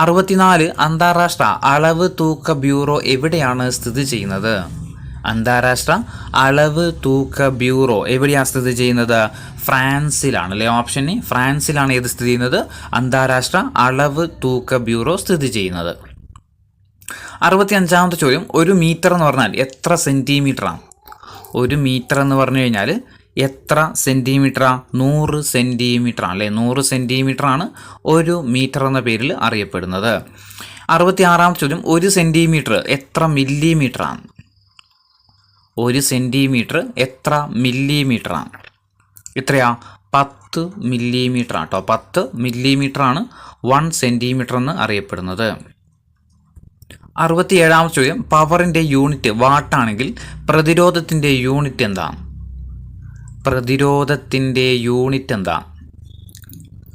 64 അന്താരാഷ്ട്ര അളവ് തൂക്ക ബ്യൂറോ എവിടെയാണ് സ്ഥിതി ചെയ്യുന്നത്? അന്താരാഷ്ട്ര അളവ് തൂക്ക ബ്യൂറോ എവിടെയാണ് സ്ഥിതി ചെയ്യുന്നത്? ഫ്രാൻസിലാണ് അല്ലേ. ഓപ്ഷൻ എ ഫ്രാൻസിലാണ് ഏത് സ്ഥിതി ചെയ്യുന്നത്? അന്താരാഷ്ട്ര അളവ് തൂക്ക ബ്യൂറോ സ്ഥിതി ചെയ്യുന്നത്. 65ാമത്തെ ചോദ്യം, ഒരു മീറ്റർ എന്ന് പറഞ്ഞാൽ എത്ര സെൻറ്റിമീറ്ററാണ്? ഒരു മീറ്റർ എന്ന് പറഞ്ഞു കഴിഞ്ഞാൽ എത്ര സെൻറ്റിമീറ്ററാ? 100 സെൻറ്റിമീറ്ററാണ് അല്ലേ. 100 സെൻറ്റിമീറ്ററാണ് 1 മീറ്റർ എന്ന പേരിൽ അറിയപ്പെടുന്നത്. 66ാമത്തെ ചോദ്യം, 1 സെൻറ്റിമീറ്റർ എത്ര മില്ലിമീറ്ററാണ്? 1 സെൻറ്റിമീറ്റർ എത്ര മില്ലിമീറ്ററാണ്? എത്രയാ? 10 മില്ലിമീറ്ററാണ് കേട്ടോ. 10 മില്ലിമീറ്ററാണ് 1 സെൻറ്റിമീറ്റർ എന്ന് അറിയപ്പെടുന്നത്. 67ാമത്തെ ചോദ്യം, പവറിൻ്റെ യൂണിറ്റ് വാട്ടാണെങ്കിൽ പ്രതിരോധത്തിൻ്റെ യൂണിറ്റ് എന്താണ്? പ്രതിരോധത്തിൻ്റെ യൂണിറ്റ്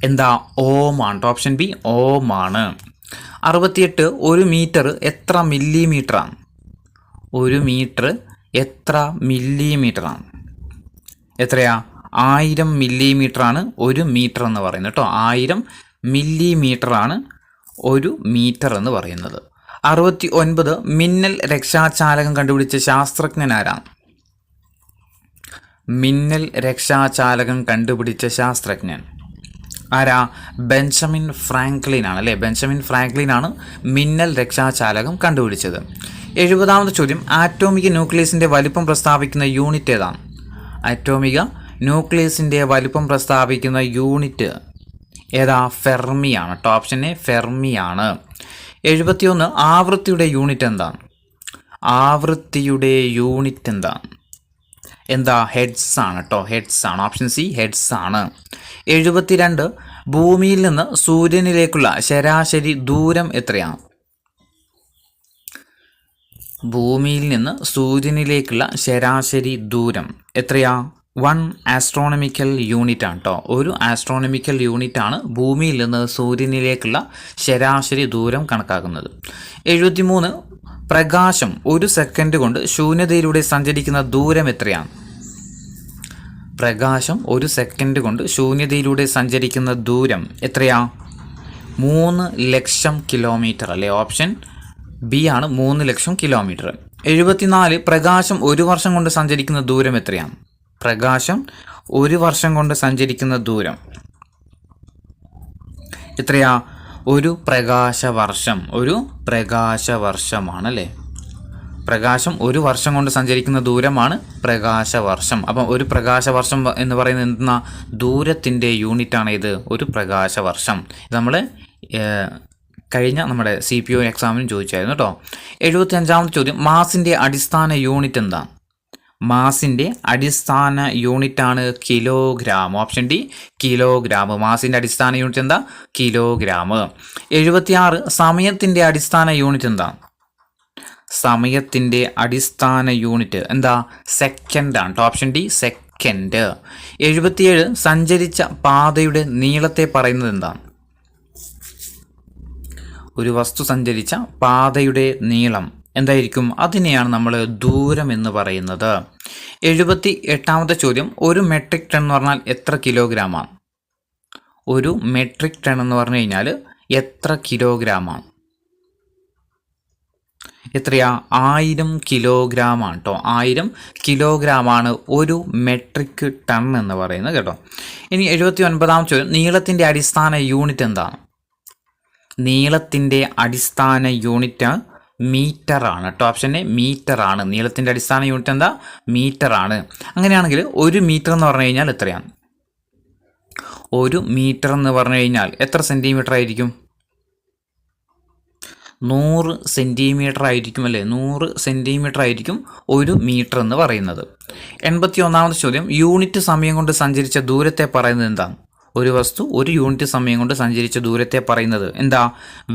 എന്താ? ഓം ആണ്. ഓപ്ഷൻ ബി ഓം ആണ്. 68, 1 മീറ്റർ എത്ര മില്ലിമീറ്ററാണ്? 1 മീറ്റർ എത്ര മില്ലിമീറ്ററാണ്? എത്രയാ? 1000 മില്ലിമീറ്ററാണ് 1 മീറ്റർ എന്ന് പറയുന്നത് കേട്ടോ. 1000 മില്ലിമീറ്ററാണ് 1 മീറ്റർ എന്ന് പറയുന്നത്. 69, മിന്നൽ രക്ഷാചാലകം കണ്ടുപിടിച്ച ശാസ്ത്രജ്ഞൻ ആരാണ്? മിന്നൽ രക്ഷാചാലകം കണ്ടുപിടിച്ച ശാസ്ത്രജ്ഞൻ ആരാ? ബെഞ്ചമിൻ ഫ്രാങ്ക്ലിൻ ആണ് അല്ലേ. ബെഞ്ചമിൻ ഫ്രാങ്ക്ലിൻ ആണ് മിന്നൽ രക്ഷാചാലകം കണ്ടുപിടിച്ചത്. 70ാമത്തെ ചോദ്യം, ആറ്റോമിക ന്യൂക്ലിയസിൻ്റെ വലിപ്പം പ്രസ്താവിക്കുന്ന യൂണിറ്റ് ഏതാണ്? ആറ്റോമിക ന്യൂക്ലിയസിൻ്റെ വലിപ്പം പ്രസ്താവിക്കുന്ന യൂണിറ്റ് ഏതാ? ഫെർമിയാണ് കേട്ടോ. ഓപ്ഷൻ എ ഫെർമിയാണ്. 71, ആവൃത്തിയുടെ യൂണിറ്റ് എന്താണ്? ആവൃത്തിയുടെ യൂണിറ്റ് എന്താ? ഹെഡ്സ് ആണ് കേട്ടോ. ഹെഡ്സ് ആണ്. ഓപ്ഷൻ സി ഹെഡ്സ് ആണ്. 72, ഭൂമിയിൽ നിന്ന് സൂര്യനിലേക്കുള്ള ശരാശരി ദൂരം എത്രയാണ്? ഭൂമിയിൽ നിന്ന് സൂര്യനിലേക്കുള്ള ശരാശരി ദൂരം എത്രയാ? 1 ആസ്ട്രോണമിക്കൽ യൂണിറ്റ് ആണ് കേട്ടോ. 1 ആസ്ട്രോണമിക്കൽ യൂണിറ്റ് ആണ് ഭൂമിയിൽ നിന്ന് സൂര്യനിലേക്കുള്ള ശരാശരി ദൂരം കണക്കാക്കുന്നത്. 73, പ്രകാശം 1 സെക്കൻഡ് കൊണ്ട് ശൂന്യതയിലൂടെ സഞ്ചരിക്കുന്ന ദൂരം എത്രയാണ്? പ്രകാശം 1 സെക്കൻഡ് കൊണ്ട് ശൂന്യതയിലൂടെ സഞ്ചരിക്കുന്ന ദൂരം എത്രയാ? 3 ലക്ഷം കിലോമീറ്റർ അല്ലേ. ഓപ്ഷൻ ബി ആണ് 3 ലക്ഷം കിലോമീറ്റർ. 74, പ്രകാശം 1 വർഷം കൊണ്ട് സഞ്ചരിക്കുന്ന ദൂരം എത്രയാണ്? പ്രകാശം 1 വർഷം കൊണ്ട് സഞ്ചരിക്കുന്ന ദൂരം എത്രയാ? 1 പ്രകാശവർഷം. 1 പ്രകാശവർഷമാണ് അല്ലേ. പ്രകാശം 1 വർഷം കൊണ്ട് സഞ്ചരിക്കുന്ന ദൂരമാണ് പ്രകാശവർഷം. അപ്പം 1 പ്രകാശവർഷം എന്ന് പറയുന്നത് എന്തെന്നാ? ദൂരത്തിൻ്റെ യൂണിറ്റാണ് ഇത് 1 പ്രകാശവർഷം. ഇത് നമ്മൾ കഴിഞ്ഞ നമ്മുടെ CPO എക്സാമിനും ചോദിച്ചായിരുന്നു കേട്ടോ. 75ാമത്തെ ചോദ്യം, മാസിൻ്റെ അടിസ്ഥാന യൂണിറ്റ് എന്താണ്? മാസിൻ്റെ അടിസ്ഥാന യൂണിറ്റാണ് കിലോഗ്രാം. Option D kilogram. മാസിൻ്റെ അടിസ്ഥാന യൂണിറ്റ് എന്താ? കിലോഗ്രാം. 76, സമയത്തിൻ്റെ അടിസ്ഥാന യൂണിറ്റ് എന്താണ്? സമയത്തിൻ്റെ അടിസ്ഥാന യൂണിറ്റ് എന്താ? സെക്കൻഡ് ആണ്. Option D second. 77, സഞ്ചരിച്ച പാതയുടെ നീളത്തെ പറയുന്നത് എന്താണ്? ഒരു വസ്തു സഞ്ചരിച്ച പാതയുടെ നീളം എന്തായിരിക്കും? അതിനെയാണ് നമ്മൾ ദൂരം എന്ന് പറയുന്നത്. 78ാമത്തെ ചോദ്യം, 1 മെട്രിക് ടൺ എന്ന് പറഞ്ഞാൽ എത്ര കിലോഗ്രാമാണ്? 1 മെട്രിക് ടൺ എന്ന് പറഞ്ഞു കഴിഞ്ഞാൽ എത്ര കിലോഗ്രാമാണ്? എത്രയാ? 1000 കിലോഗ്രാമാണ് കേട്ടോ. 1000 കിലോഗ്രാമാണ് 1 മെട്രിക് ടൺ എന്ന് പറയുന്നത് കേട്ടോ. ഇനി 79ാമത്തെ ചോദ്യം, നീളത്തിൻ്റെ അടിസ്ഥാന യൂണിറ്റ് എന്താണ്? നീളത്തിൻ്റെ അടിസ്ഥാന യൂണിറ്റ് മീറ്റർ ആണ് കേട്ടോ. ഓപ്ഷൻ എ മീറ്റർ ആണ്. നീളത്തിൻ്റെ അടിസ്ഥാന യൂണിറ്റ് എന്താ? മീറ്റർ ആണ്. അങ്ങനെയാണെങ്കിൽ 1 മീറ്റർ എന്ന് പറഞ്ഞു കഴിഞ്ഞാൽ എത്രയാണ്? 1 മീറ്റർ എന്ന് പറഞ്ഞു കഴിഞ്ഞാൽ എത്ര സെൻറ്റിമീറ്റർ ആയിരിക്കും? 100 സെൻറ്റിമീറ്റർ ആയിരിക്കും അല്ലേ. 100 സെൻറ്റിമീറ്റർ ആയിരിക്കും 1 മീറ്റർ എന്ന് പറയുന്നത്. 81ാമത്തെ ചോദ്യം, യൂണിറ്റ് സമയം കൊണ്ട് സഞ്ചരിച്ച ദൂരത്തെ പറയുന്നത് എന്താണ്? ഒരു വസ്തു 1 യൂണിറ്റ് സമയം കൊണ്ട് സഞ്ചരിച്ച ദൂരത്തെ പറയുന്നത് എന്താ?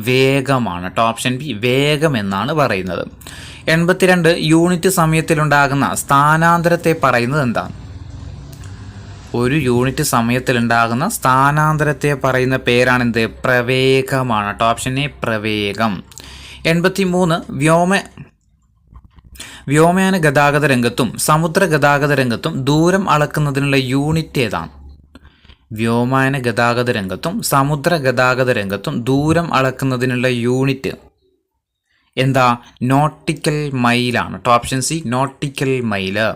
വേഗമാണ് കേട്ടോ. ഓപ്ഷൻ ബി വേഗം എന്നാണ് പറയുന്നത്. 82, യൂണിറ്റ് സമയത്തിലുണ്ടാകുന്ന സ്ഥാനാന്തരത്തെ പറയുന്നത് എന്താണ്? 1 യൂണിറ്റ് സമയത്തിലുണ്ടാകുന്ന സ്ഥാനാന്തരത്തെ പറയുന്ന പേരാണെന്ത്? പ്രവേഗമാണ് കേട്ടോ. Option A പ്രവേഗം. 83, വ്യോമയാന ഗതാഗത രംഗത്തും സമുദ്ര ഗതാഗത രംഗത്തും ദൂരം അളക്കുന്നതിനുള്ള യൂണിറ്റ് ഏതാണ്? വ്യോമയാന ഗതാഗത രംഗത്തും സമുദ്ര ഗതാഗത രംഗത്തും ദൂരം അളക്കുന്നതിനുള്ള യൂണിറ്റ് എന്താ? നോട്ടിക്കൽ മൈലാണ് കേട്ടോ. Option C nautical mile.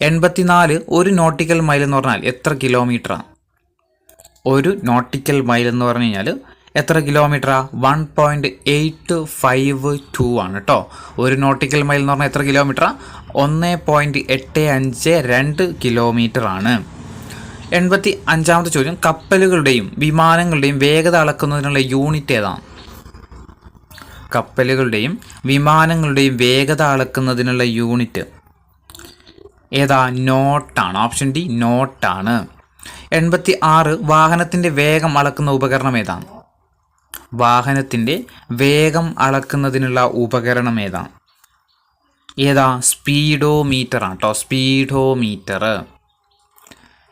84, 1 nautical mile എന്ന് പറഞ്ഞാൽ എത്ര കിലോമീറ്ററാണ്? 1 നോട്ടിക്കൽ മൈൽ എന്ന് പറഞ്ഞു കഴിഞ്ഞാൽ എത്ര കിലോമീറ്ററാ? 1.852 ആണ് കേട്ടോ. ഒരു നോട്ടിക്കൽ മൈൽ എന്ന് പറഞ്ഞാൽ എത്ര കിലോമീറ്ററാ? 1.852 കിലോമീറ്റർ ആണ്. 85ാമത്തെ ചോദ്യം, കപ്പലുകളുടെയും വിമാനങ്ങളുടെയും വേഗത അളക്കുന്നതിനുള്ള യൂണിറ്റ് ഏതാണ്? കപ്പലുകളുടെയും വിമാനങ്ങളുടെയും വേഗത അളക്കുന്നതിനുള്ള യൂണിറ്റ് ഏതാ? നോട്ടാണ്. Option D നോട്ടാണ്. 86, വാഹനത്തിൻ്റെ വേഗം അളക്കുന്ന ഉപകരണം ഏതാണ്? വാഹനത്തിൻ്റെ വേഗം അളക്കുന്നതിനുള്ള ഉപകരണം ഏതാണ്? സ്പീഡോമീറ്റർ ആണ് കേട്ടോ. സ്പീഡോമീറ്റർ.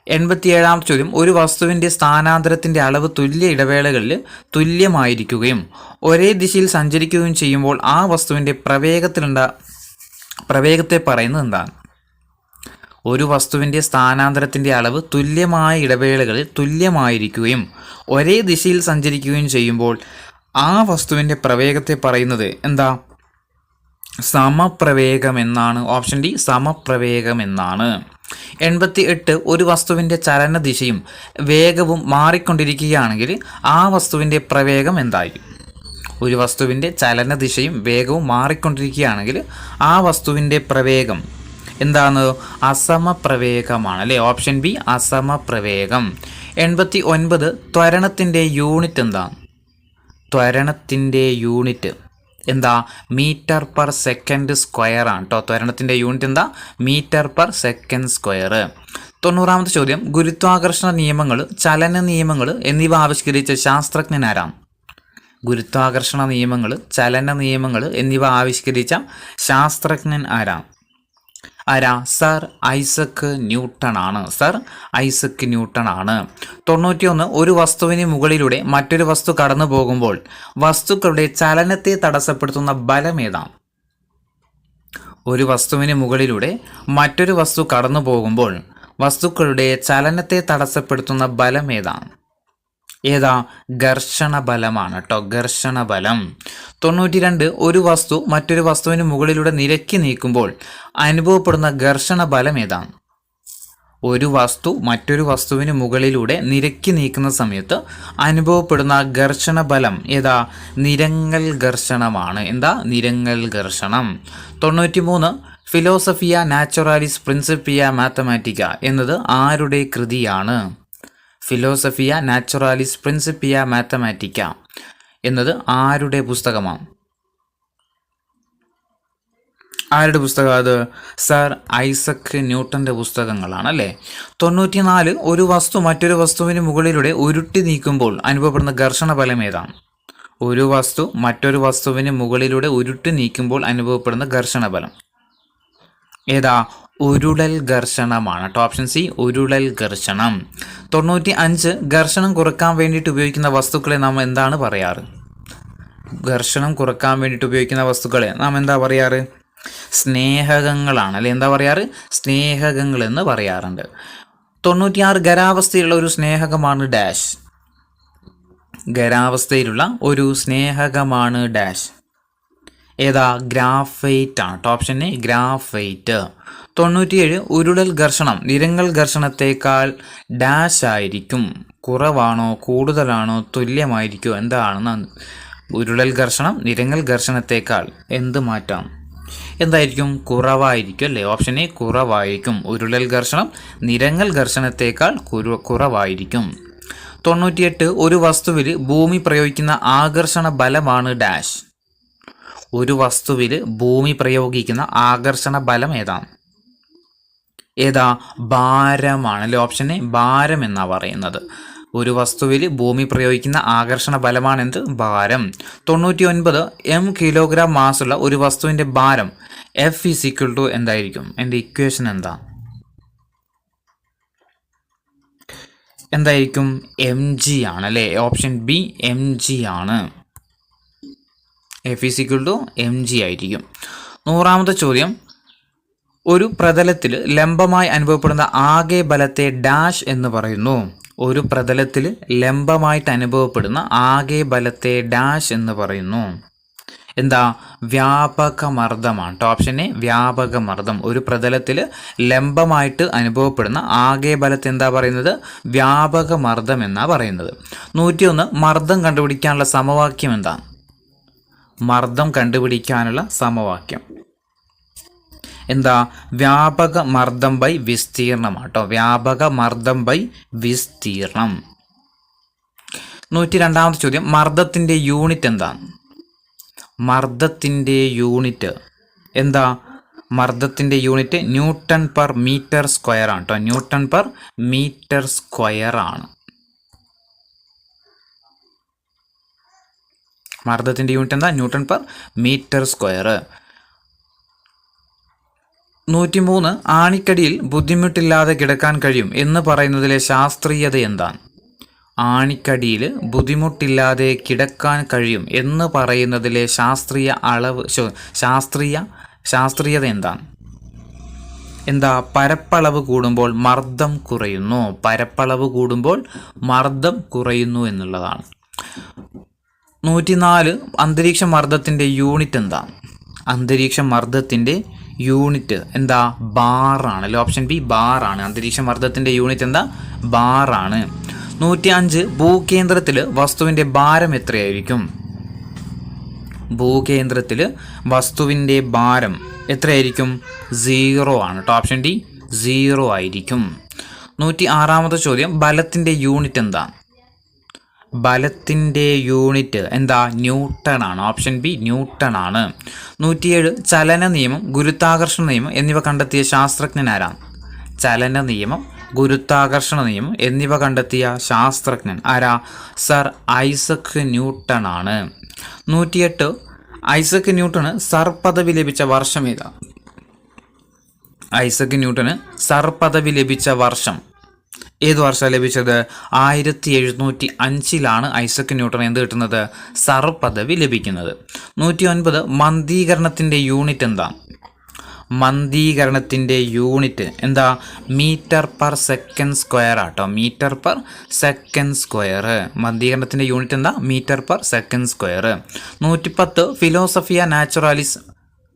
87ാമത്തെ ചോദ്യം, ഒരു വസ്തുവിൻ്റെ സ്ഥാനാന്തരത്തിൻ്റെ അളവ് തുല്യ ഇടവേളകളിൽ തുല്യമായിരിക്കുകയും ഒരേ ദിശയിൽ സഞ്ചരിക്കുകയും ചെയ്യുമ്പോൾ ആ വസ്തുവിൻ്റെ പ്രവേഗത്തെ പറയുന്നത് എന്താണ്? ഒരു വസ്തുവിൻ്റെ സ്ഥാനാന്തരത്തിൻ്റെ അളവ് തുല്യമായ ഇടവേളകളിൽ തുല്യമായിരിക്കുകയും ഒരേ ദിശയിൽ സഞ്ചരിക്കുകയും ചെയ്യുമ്പോൾ ആ വസ്തുവിൻ്റെ പ്രവേഗത്തെ പറയുന്നത് എന്താ? സമപ്രവേഗം എന്നാണ്. ഓപ്ഷൻ ഡി സമപ്രവേഗം എന്നാണ്. 88, ഒരു വസ്തുവിൻ്റെ ചലനദിശയും വേഗവും മാറിക്കൊണ്ടിരിക്കുകയാണെങ്കിൽ ആ വസ്തുവിൻ്റെ പ്രവേഗം എന്തായിരിക്കും? ഒരു വസ്തുവിൻ്റെ ചലനദിശയും വേഗവും മാറിക്കൊണ്ടിരിക്കുകയാണെങ്കിൽ ആ വസ്തുവിൻ്റെ പ്രവേഗം എന്താണ്? അസമപ്രവേഗമാണ് അല്ലേ. ഓപ്ഷൻ ബി അസമപ്രവേഗം. 89, ത്വരണത്തിൻ്റെ യൂണിറ്റ് എന്താണ്? ത്വരണത്തിൻ്റെ unit metre per second square ആണ് കേട്ടോ. ത്വരണത്തിൻ്റെ unit metre per second square. 90ാമത്തെ ചോദ്യം, ഗുരുത്വാകർഷണ നിയമങ്ങൾ, ചലന നിയമങ്ങൾ എന്നിവ ആവിഷ്കരിച്ച ശാസ്ത്രജ്ഞനാരാണ്? ഗുരുത്വാകർഷണ നിയമങ്ങൾ, ചലന നിയമങ്ങൾ എന്നിവ ആവിഷ്കരിച്ച ശാസ്ത്രജ്ഞൻ ആരാണ്? സർ ഐസക് ന്യൂട്ടൺ ആണ്. സർ ഐസക് ന്യൂട്ടൺ ആണ്. 91, ഒരു വസ്തുവിന് മുകളിലൂടെ മറ്റൊരു വസ്തു കടന്നു പോകുമ്പോൾ വസ്തുക്കളുടെ ചലനത്തെ തടസ്സപ്പെടുത്തുന്ന ബലം ഏതാണ്? ഒരു വസ്തുവിന് മുകളിലൂടെ മറ്റൊരു വസ്തു കടന്നു പോകുമ്പോൾ വസ്തുക്കളുടെ ചലനത്തെ തടസ്സപ്പെടുത്തുന്ന ബലം ഏതാണ്? ഘർഷണ ബലമാണ് കേട്ടോ. ഘർഷണ ബലം. 92, ഒരു വസ്തു മറ്റൊരു വസ്തുവിന് മുകളിലൂടെ നിരക്കി നീക്കുമ്പോൾ അനുഭവപ്പെടുന്ന ഘർഷണ ബലം ഏതാണ്? ഒരു വസ്തു മറ്റൊരു വസ്തുവിന് മുകളിലൂടെ നിരക്കി നീക്കുന്ന സമയത്ത് അനുഭവപ്പെടുന്ന ഘർഷണ ബലം നിരങ്ങൽ ഘർഷണമാണ്. നിരങ്ങൽ ഘർഷണം. 93, ഫിലോസഫിയ നാച്ചുറാലിസ് പ്രിൻസിപ്പിയ മാത്തമാറ്റിക്ക എന്നത് ആരുടെ കൃതിയാണ്? ഫിലോസഫിയ നാച്ചുറാലിസ് പ്രിൻസിപ്പിയ മാത്തമാറ്റിക്ക എന്നത് ആരുടെ പുസ്തകമാണ്? ആരുടെ പുസ്തകം അത്? സർ ഐസക് ന്യൂട്ടൻ്റെ പുസ്തകങ്ങളാണ് അല്ലേ. 94, ഒരു വസ്തു മറ്റൊരു വസ്തുവിന് മുകളിലൂടെ ഉരുട്ടി നീക്കുമ്പോൾ അനുഭവപ്പെടുന്ന ഘർഷണ ബലം ഏതാണ്? ഒരു വസ്തു മറ്റൊരു വസ്തുവിന് മുകളിലൂടെ ഉരുട്ടി നീക്കുമ്പോൾ അനുഭവപ്പെടുന്ന ഘർഷണ ബലം ഉരുളൽ ഘർഷണമാണ്. ഓപ്ഷൻ സി ഉരുളൽ ഘർഷണം. 95, ഘർഷണം കുറക്കാൻ വേണ്ടിയിട്ട് ഉപയോഗിക്കുന്ന വസ്തുക്കളെ നാം എന്താണ് പറയാറ്? ഘർഷണം കുറക്കാൻ വേണ്ടിയിട്ട് ഉപയോഗിക്കുന്ന വസ്തുക്കളെ നാം എന്താ പറയാറ്? സ്നേഹകങ്ങളാണ് അല്ലെ. എന്താ പറയാറ്? സ്നേഹകങ്ങൾ എന്ന് പറയാറുണ്ട്. 96, ഖരാവസ്ഥയിലുള്ള ഒരു സ്നേഹകമാണ് ഡാഷ്. ഖരാവസ്ഥയിലുള്ള ഒരു സ്നേഹകമാണ് ഡാഷ്. ഗ്രാഫൈറ്റ് ആണ്. Option A graphite. 97, ഉരുളൽ ഘർഷണം നിരങ്ങൽ ഘർഷണത്തേക്കാൾ ഡാഷ് ആയിരിക്കും. കുറവാണോ കൂടുതലാണോ തുല്യമായിരിക്കുമോ എന്താണെന്ന്? ഉരുളൽ ഘർഷണം നിരങ്ങൽ ഘർഷണത്തേക്കാൾ എന്ത് മാറ്റാം? എന്തായിരിക്കും? കുറവായിരിക്കും അല്ലേ. ഓപ്ഷൻ എ കുറവായിരിക്കും. ഉരുളൽ ഘർഷണം നിരങ്ങൽ ഘർഷണത്തേക്കാൾ കുറവായിരിക്കും. 98, ഒരു വസ്തുവിൽ ഭൂമി പ്രയോഗിക്കുന്ന ആകർഷണ ബലമാണ് ഡാഷ്. ഒരു വസ്തുവിൽ ഭൂമി പ്രയോഗിക്കുന്ന ആകർഷണ ബലം ഏതാണ്? ഭാരമാണ് അല്ലേ. ഓപ്ഷൻ എ ഭാരം എന്നാണ് പറയുന്നത്. ഒരു വസ്തുവിൽ ഭൂമി പ്രയോഗിക്കുന്ന ആകർഷണ ബലമാണ് എന്ത്? ഭാരം. 99, m കിലോഗ്രാം മാസുള്ള ഒരു വസ്തുവിൻ്റെ ഭാരം F = എന്തായിരിക്കും? എൻ്റെ ഇക്വേഷൻ എന്തായിരിക്കും? mg ആണ് അല്ലേ. ഓപ്ഷൻ ബി mg ആണ്. F = mg ആയിരിക്കും. 100ാമത്തെ ചോദ്യം, ഒരു പ്രതലത്തിൽ ലംബമായി അനുഭവപ്പെടുന്ന ആകെ ബലത്തെ ഡാഷ് എന്ന് പറയുന്നു. ഒരു പ്രതലത്തിൽ ലംബമായിട്ട് അനുഭവപ്പെടുന്ന ആകെ ബലത്തെ ഡാഷ് എന്ന് പറയുന്നു. എന്താ വ്യാപകമർദ്ദമാണ്. Option A വ്യാപകമർദ്ദം. ഒരു പ്രതലത്തിൽ ലംബമായിട്ട് അനുഭവപ്പെടുന്ന ആകെ ബലത്തെ എന്താ പറയുന്നത്? വ്യാപകമർദ്ദം എന്നാ പറയുന്നത്. 101 മർദ്ദം കണ്ടുപിടിക്കാനുള്ള സമവാക്യം എന്താ? മർദ്ദം കണ്ടുപിടിക്കാനുള്ള സമവാക്യം എന്താ? വ്യാപക മർദ്ദം ബൈ വിസ്തീർണം കേട്ടോ. വ്യാപക മർദ്ദം ബൈ വിസ്തീർണം. 102ാമത്തെ ചോദ്യം, മർദ്ദത്തിൻ്റെ യൂണിറ്റ് എന്താണ്? മർദ്ദത്തിൻ്റെ യൂണിറ്റ് എന്താ? മർദ്ദത്തിൻ്റെ unit newton per metre square ആണ് കേട്ടോ. ന്യൂട്ടൺ പെർ മീറ്റർ സ്ക്വയർ ആണ്. മർദ്ദത്തിൻ്റെ യൂണിറ്റ് എന്താ? Newton per metre square. 103 ആണിക്കടിയിൽ ബുദ്ധിമുട്ടില്ലാതെ കിടക്കാൻ കഴിയും എന്ന് പറയുന്നതിലെ ശാസ്ത്രീയത എന്താണ്? ആണിക്കടിയിൽ ബുദ്ധിമുട്ടില്ലാതെ കിടക്കാൻ കഴിയും എന്ന് പറയുന്നതിലെ ശാസ്ത്രീയത എന്താണ്? എന്താ? പരപ്പളവ് കൂടുമ്പോൾ മർദ്ദം കുറയുന്നു. പരപ്പളവ് കൂടുമ്പോൾ മർദ്ദം കുറയുന്നു എന്നുള്ളതാണ്. 104 അന്തരീക്ഷ മർദ്ദത്തിൻ്റെ യൂണിറ്റ് എന്താ? അന്തരീക്ഷ മർദ്ദത്തിൻ്റെ യൂണിറ്റ് എന്താ? ബാറാണ്. ഓപ്ഷൻ ബി ബാറാണ്. അന്തരീക്ഷ മർദ്ദത്തിൻ്റെ യൂണിറ്റ് എന്താ? ബാറാണ്. 105 ഭൂകേന്ദ്രത്തിൽ വസ്തുവിൻ്റെ ഭാരം എത്രയായിരിക്കും? ഭൂകേന്ദ്രത്തിൽ വസ്തുവിൻ്റെ ഭാരം എത്രയായിരിക്കും? 0 ആണ് കേട്ടോ. ഓപ്ഷൻ ഡി 0 ആയിരിക്കും. 106ാമത്തെ ചോദ്യം, ബലത്തിൻ്റെ യൂണിറ്റ് എന്താ? ബലത്തിൻ്റെ യൂണിറ്റ് എന്താ? ന്യൂട്ടൺ ആണ്. ഓപ്ഷൻ ബി ന്യൂട്ടൺ ആണ്. 107 ചലന നിയമം, ഗുരുത്വാകർഷണ നിയമം എന്നിവ കണ്ടെത്തിയ ശാസ്ത്രജ്ഞൻ ആരാണ്? ചലന നിയമം, ഗുരുത്വാകർഷണ നിയമം എന്നിവ കണ്ടെത്തിയ ശാസ്ത്രജ്ഞൻ ആരാ? സർ ഐസക് ന്യൂട്ടൺ ആണ്. 108 ഐസക് ന്യൂട്ടന് സർ പദവി ലഭിച്ച വർഷം ഏതാ? ഐസക് ന്യൂട്ടന് സർ പദവി ലഭിച്ച വർഷം ഏത് വർഷമാണ് ലഭിച്ചത്? 1705 ഐസക് ന്യൂട്ടൺ എന്ത് കിട്ടുന്നത്? സർ പദവി ലഭിക്കുന്നത്. 109 മന്ദീകരണത്തിൻ്റെ യൂണിറ്റ് എന്താ? മന്ദീകരണത്തിൻ്റെ യൂണിറ്റ് എന്താ? മീറ്റർ പെർ സെക്കൻഡ് സ്ക്വയർ ആട്ടോ. Metre per second square. മന്ദീകരണത്തിൻ്റെ യൂണിറ്റ് എന്താ? Metre per second square. 110 Philosophiae Naturalis,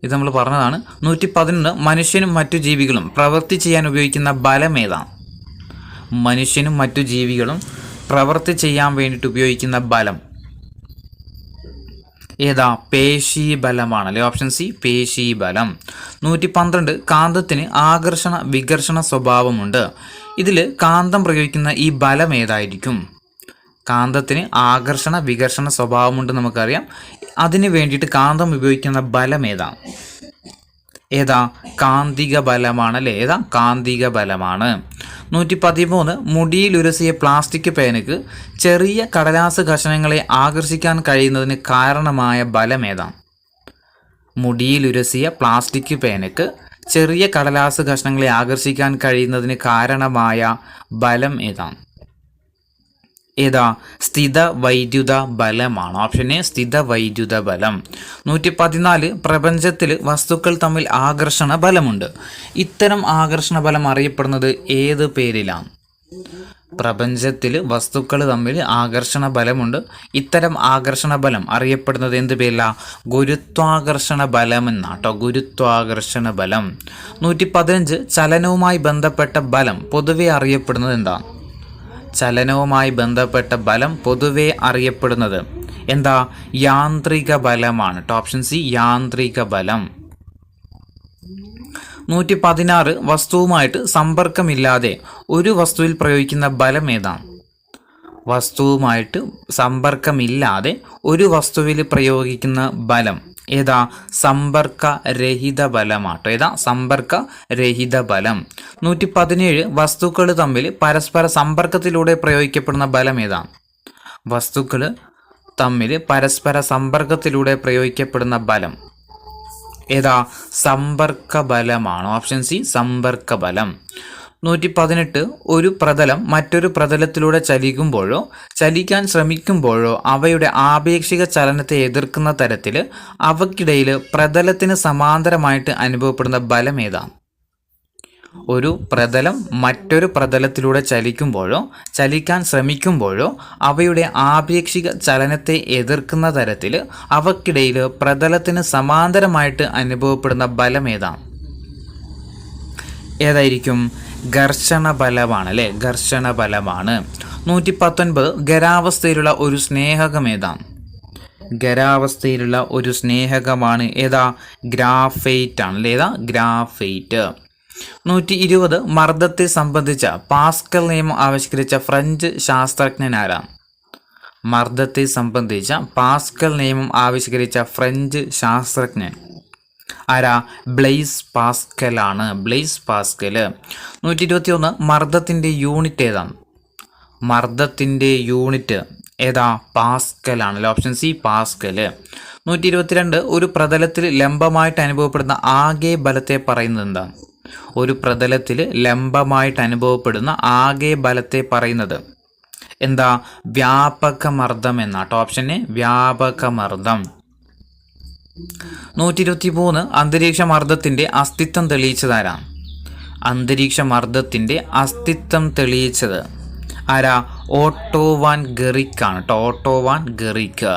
ഇത് നമ്മൾ പറഞ്ഞതാണ്. 111 മനുഷ്യനും മറ്റു ജീവികളും പ്രവൃത്തി ചെയ്യാൻ ഉപയോഗിക്കുന്ന ബലം ഏതാ? മനുഷ്യനും മറ്റു ജീവികളും പ്രവൃത്തി ചെയ്യാൻ വേണ്ടിയിട്ട് ഉപയോഗിക്കുന്ന ബലം ഏതാ? പേശി ബലമാണല്ലേ. ഓപ്ഷൻ സി പേശി ബലം. 112 കാന്തത്തിന് ആകർഷണ വികർഷണ സ്വഭാവമുണ്ട്. ഇതിൽ കാന്തം പ്രയോഗിക്കുന്ന ഈ ബലം ഏതായിരിക്കും? കാന്തത്തിന് ആകർഷണ വികർഷണ സ്വഭാവമുണ്ട് നമുക്കറിയാം. അതിന് വേണ്ടിയിട്ട് കാന്തം ഉപയോഗിക്കുന്ന ബലം ഏതാ? കാന്തിക ബലമാണല്ലേ. കാന്തിക ബലമാണ്. 113 മുടിയിലുരസിയ പ്ലാസ്റ്റിക് പേനയ്ക്ക് ചെറിയ കടലാസ് കഷണങ്ങളെ ആകർഷിക്കാൻ കഴിയുന്നതിന് കാരണമായ ബലം ഏതാ? മുടിയിലുരസിയ പ്ലാസ്റ്റിക് പേനയ്ക്ക് ചെറിയ കടലാസ് കഷണങ്ങളെ ആകർഷിക്കാൻ കഴിയുന്നതിന് കാരണമായ ബലം ഏതാ? സ്ഥിത വൈദ്യുത ബലമാണ്. ഓപ്ഷൻ എ സ്ഥിത വൈദ്യുത ബലം. 114 പ്രപഞ്ചത്തിൽ വസ്തുക്കൾ തമ്മിൽ ആകർഷണ ബലമുണ്ട്. ഇത്തരം ആകർഷണ ബലം അറിയപ്പെടുന്നത് ഏത് പേരിലാണ്? പ്രപഞ്ചത്തിൽ വസ്തുക്കൾ തമ്മിൽ ആകർഷണ ബലമുണ്ട്. ഇത്തരം ആകർഷണ ബലം അറിയപ്പെടുന്നത് എന്ത് പേരിലാണ്? ഗുരുത്വാകർഷണ ബലം എന്നാട്ടോ. ഗുരുത്വാകർഷണ ബലം. 115 ചലനവുമായി ബന്ധപ്പെട്ട ബലം പൊതുവെ അറിയപ്പെടുന്നത് എന്താ? ചലനവുമായി ബന്ധപ്പെട്ട ബലം പൊതുവെ അറിയപ്പെടുന്നത് എന്താ? യാന്ത്രിക ബലമാണ്. ഓപ്ഷൻ സി യാന്ത്രിക ബലം. 116 വസ്തുവുമായിട്ട് സമ്പർക്കമില്ലാതെ ഒരു വസ്തുവിൽ പ്രയോഗിക്കുന്ന ബലം ഏതാണ്? വസ്തുവുമായിട്ട് സമ്പർക്കമില്ലാതെ ഒരു വസ്തുവിൽ പ്രയോഗിക്കുന്ന ബലം സമ്പർക്ക രഹിത ബലമാട്ടോ. സമ്പർക്ക രഹിത ബലം. 117 വസ്തുക്കൾ തമ്മിൽ പരസ്പര സമ്പർക്കത്തിലൂടെ പ്രയോഗിക്കപ്പെടുന്ന ബലം വസ്തുക്കൾ തമ്മിൽ പരസ്പര സമ്പർക്കത്തിലൂടെ പ്രയോഗിക്കപ്പെടുന്ന ബലം സമ്പർക്ക ബലമാണ്. ഓപ്ഷൻ സി സമ്പർക്ക ബലം. 118 ഒരു പ്രതലം മറ്റൊരു പ്രതലത്തിലൂടെ ചലിക്കുമ്പോഴോ ചലിക്കാൻ ശ്രമിക്കുമ്പോഴോ അവയുടെ ആപേക്ഷിക ചലനത്തെ എതിർക്കുന്ന തരത്തിൽ അവയ്ക്കിടയിൽ പ്രതലത്തിന് സമാന്തരമായിട്ട് അനുഭവപ്പെടുന്ന ബലം ഒരു പ്രതലം മറ്റൊരു പ്രതലത്തിലൂടെ ചലിക്കുമ്പോഴോ ചലിക്കാൻ ശ്രമിക്കുമ്പോഴോ അവയുടെ ആപേക്ഷിക ചലനത്തെ എതിർക്കുന്ന തരത്തിൽ അവയ്ക്കിടയിൽ പ്രതലത്തിന് സമാന്തരമായിട്ട് അനുഭവപ്പെടുന്ന ബലം ഏതായിരിക്കും? ഘർഷണ ബലമാണ് അല്ലേ? ഘർഷണ ബലമാണ്. 119 ഖരാവസ്ഥയിലുള്ള ഒരു സ്നേഹകം ഖരാവസ്ഥയിലുള്ള ഒരു സ്നേഹകമാണ് ഗ്രാഫൈറ്റ് ആണ് അല്ലേ? ഗ്രാഫൈറ്റ്. 120 മർദ്ദത്തെ സംബന്ധിച്ച പാസ്കൽ നിയമം ആവിഷ്കരിച്ച ഫ്രഞ്ച് ശാസ്ത്രജ്ഞനാരാ? മർദ്ദത്തെ സംബന്ധിച്ച പാസ്കൽ നിയമം ആവിഷ്കരിച്ച ഫ്രഞ്ച് ശാസ്ത്രജ്ഞൻ ആരാ? ബ്ലെയ്സ് പാസ്കൽ ആണ്. Blaise Pascal. 121 മർദ്ദത്തിൻ്റെ യൂണിറ്റ് മർദ്ദത്തിൻ്റെ യൂണിറ്റ് പാസ്കൽ ആണ്. Option C pascal. 122 ഒരു പ്രതലത്തിൽ ലംബമായിട്ട് അനുഭവപ്പെടുന്ന ആകെ ബലത്തെ പറയുന്നത് ഒരു പ്രതലത്തിൽ ലംബമായിട്ട് അനുഭവപ്പെടുന്ന ആകെ ബലത്തെ പറയുന്നത് വ്യാപക മർദ്ദം എന്നാട്ടോ. ഓപ്ഷന് വ്യാപക മർദ്ദം. 123 അന്തരീക്ഷ മർദ്ദത്തിൻ്റെ അസ്തിത്വം തെളിയിച്ചതാരാണ്? അന്തരീക്ഷ മർദ്ദത്തിൻ്റെ അസ്തിത്വം തെളിയിച്ചത് ആരാ? ഓട്ടോ വാൻ ഗെറിക് ആണ് കേട്ടോ. Auto van ഗെറിക്.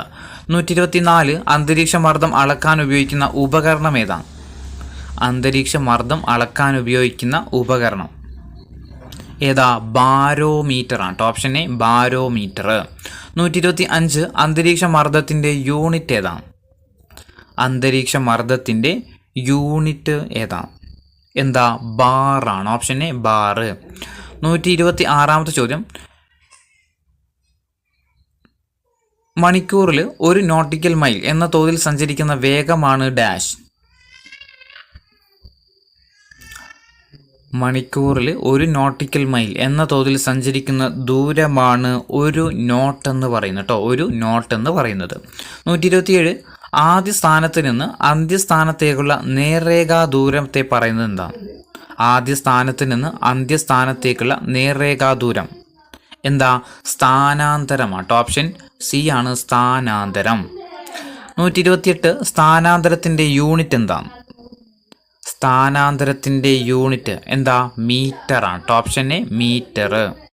124 അന്തരീക്ഷ മർദ്ദം അളക്കാൻ ഉപയോഗിക്കുന്ന ഉപകരണം അന്തരീക്ഷ മർദ്ദം അളക്കാൻ ഉപയോഗിക്കുന്ന ഉപകരണം ബാരോമീറ്റർ ആണ് കേട്ടോ. Option A barometer. 125 അന്തരീക്ഷ മർദ്ദത്തിൻ്റെ യൂണിറ്റ് അന്തരീക്ഷ മർദ്ദത്തിൻ്റെ യൂണിറ്റ് ബാറാണ്. Option A bar. 126 ചോദ്യം. മണിക്കൂറിൽ 1 നോട്ടിക്കൽ മൈൽ എന്ന തോതിൽ സഞ്ചരിക്കുന്ന വേഗമാണ് ഡാഷ്. മണിക്കൂറിൽ 1 നോട്ടിക്കൽ മൈൽ എന്ന തോതിൽ സഞ്ചരിക്കുന്ന ദൂരമാണ് 1 നോട്ട് എന്ന് പറയുന്നത് കേട്ടോ. 1 നോട്ട് എന്ന് പറയുന്നത്. 127 ആദ്യ സ്ഥാനത്ത് നിന്ന് അന്ത്യസ്ഥാനത്തേക്കുള്ള നേർരേഖാ ദൂരത്തെ പറയുന്നത് ആദ്യ സ്ഥാനത്ത് നിന്ന് അന്ത്യസ്ഥാനത്തേക്കുള്ള നേർരേഖാ ദൂരം സ്ഥാനാന്തരമാട്ടോ. ഓപ്ഷൻ സി ആണ് സ്ഥാനാന്തരം. 128 സ്ഥാനാന്തരത്തിൻ്റെ യൂണിറ്റ് സ്ഥാനാന്തരത്തിൻ്റെ യൂണിറ്റ് മീറ്റർ ആണ്. Option A metre.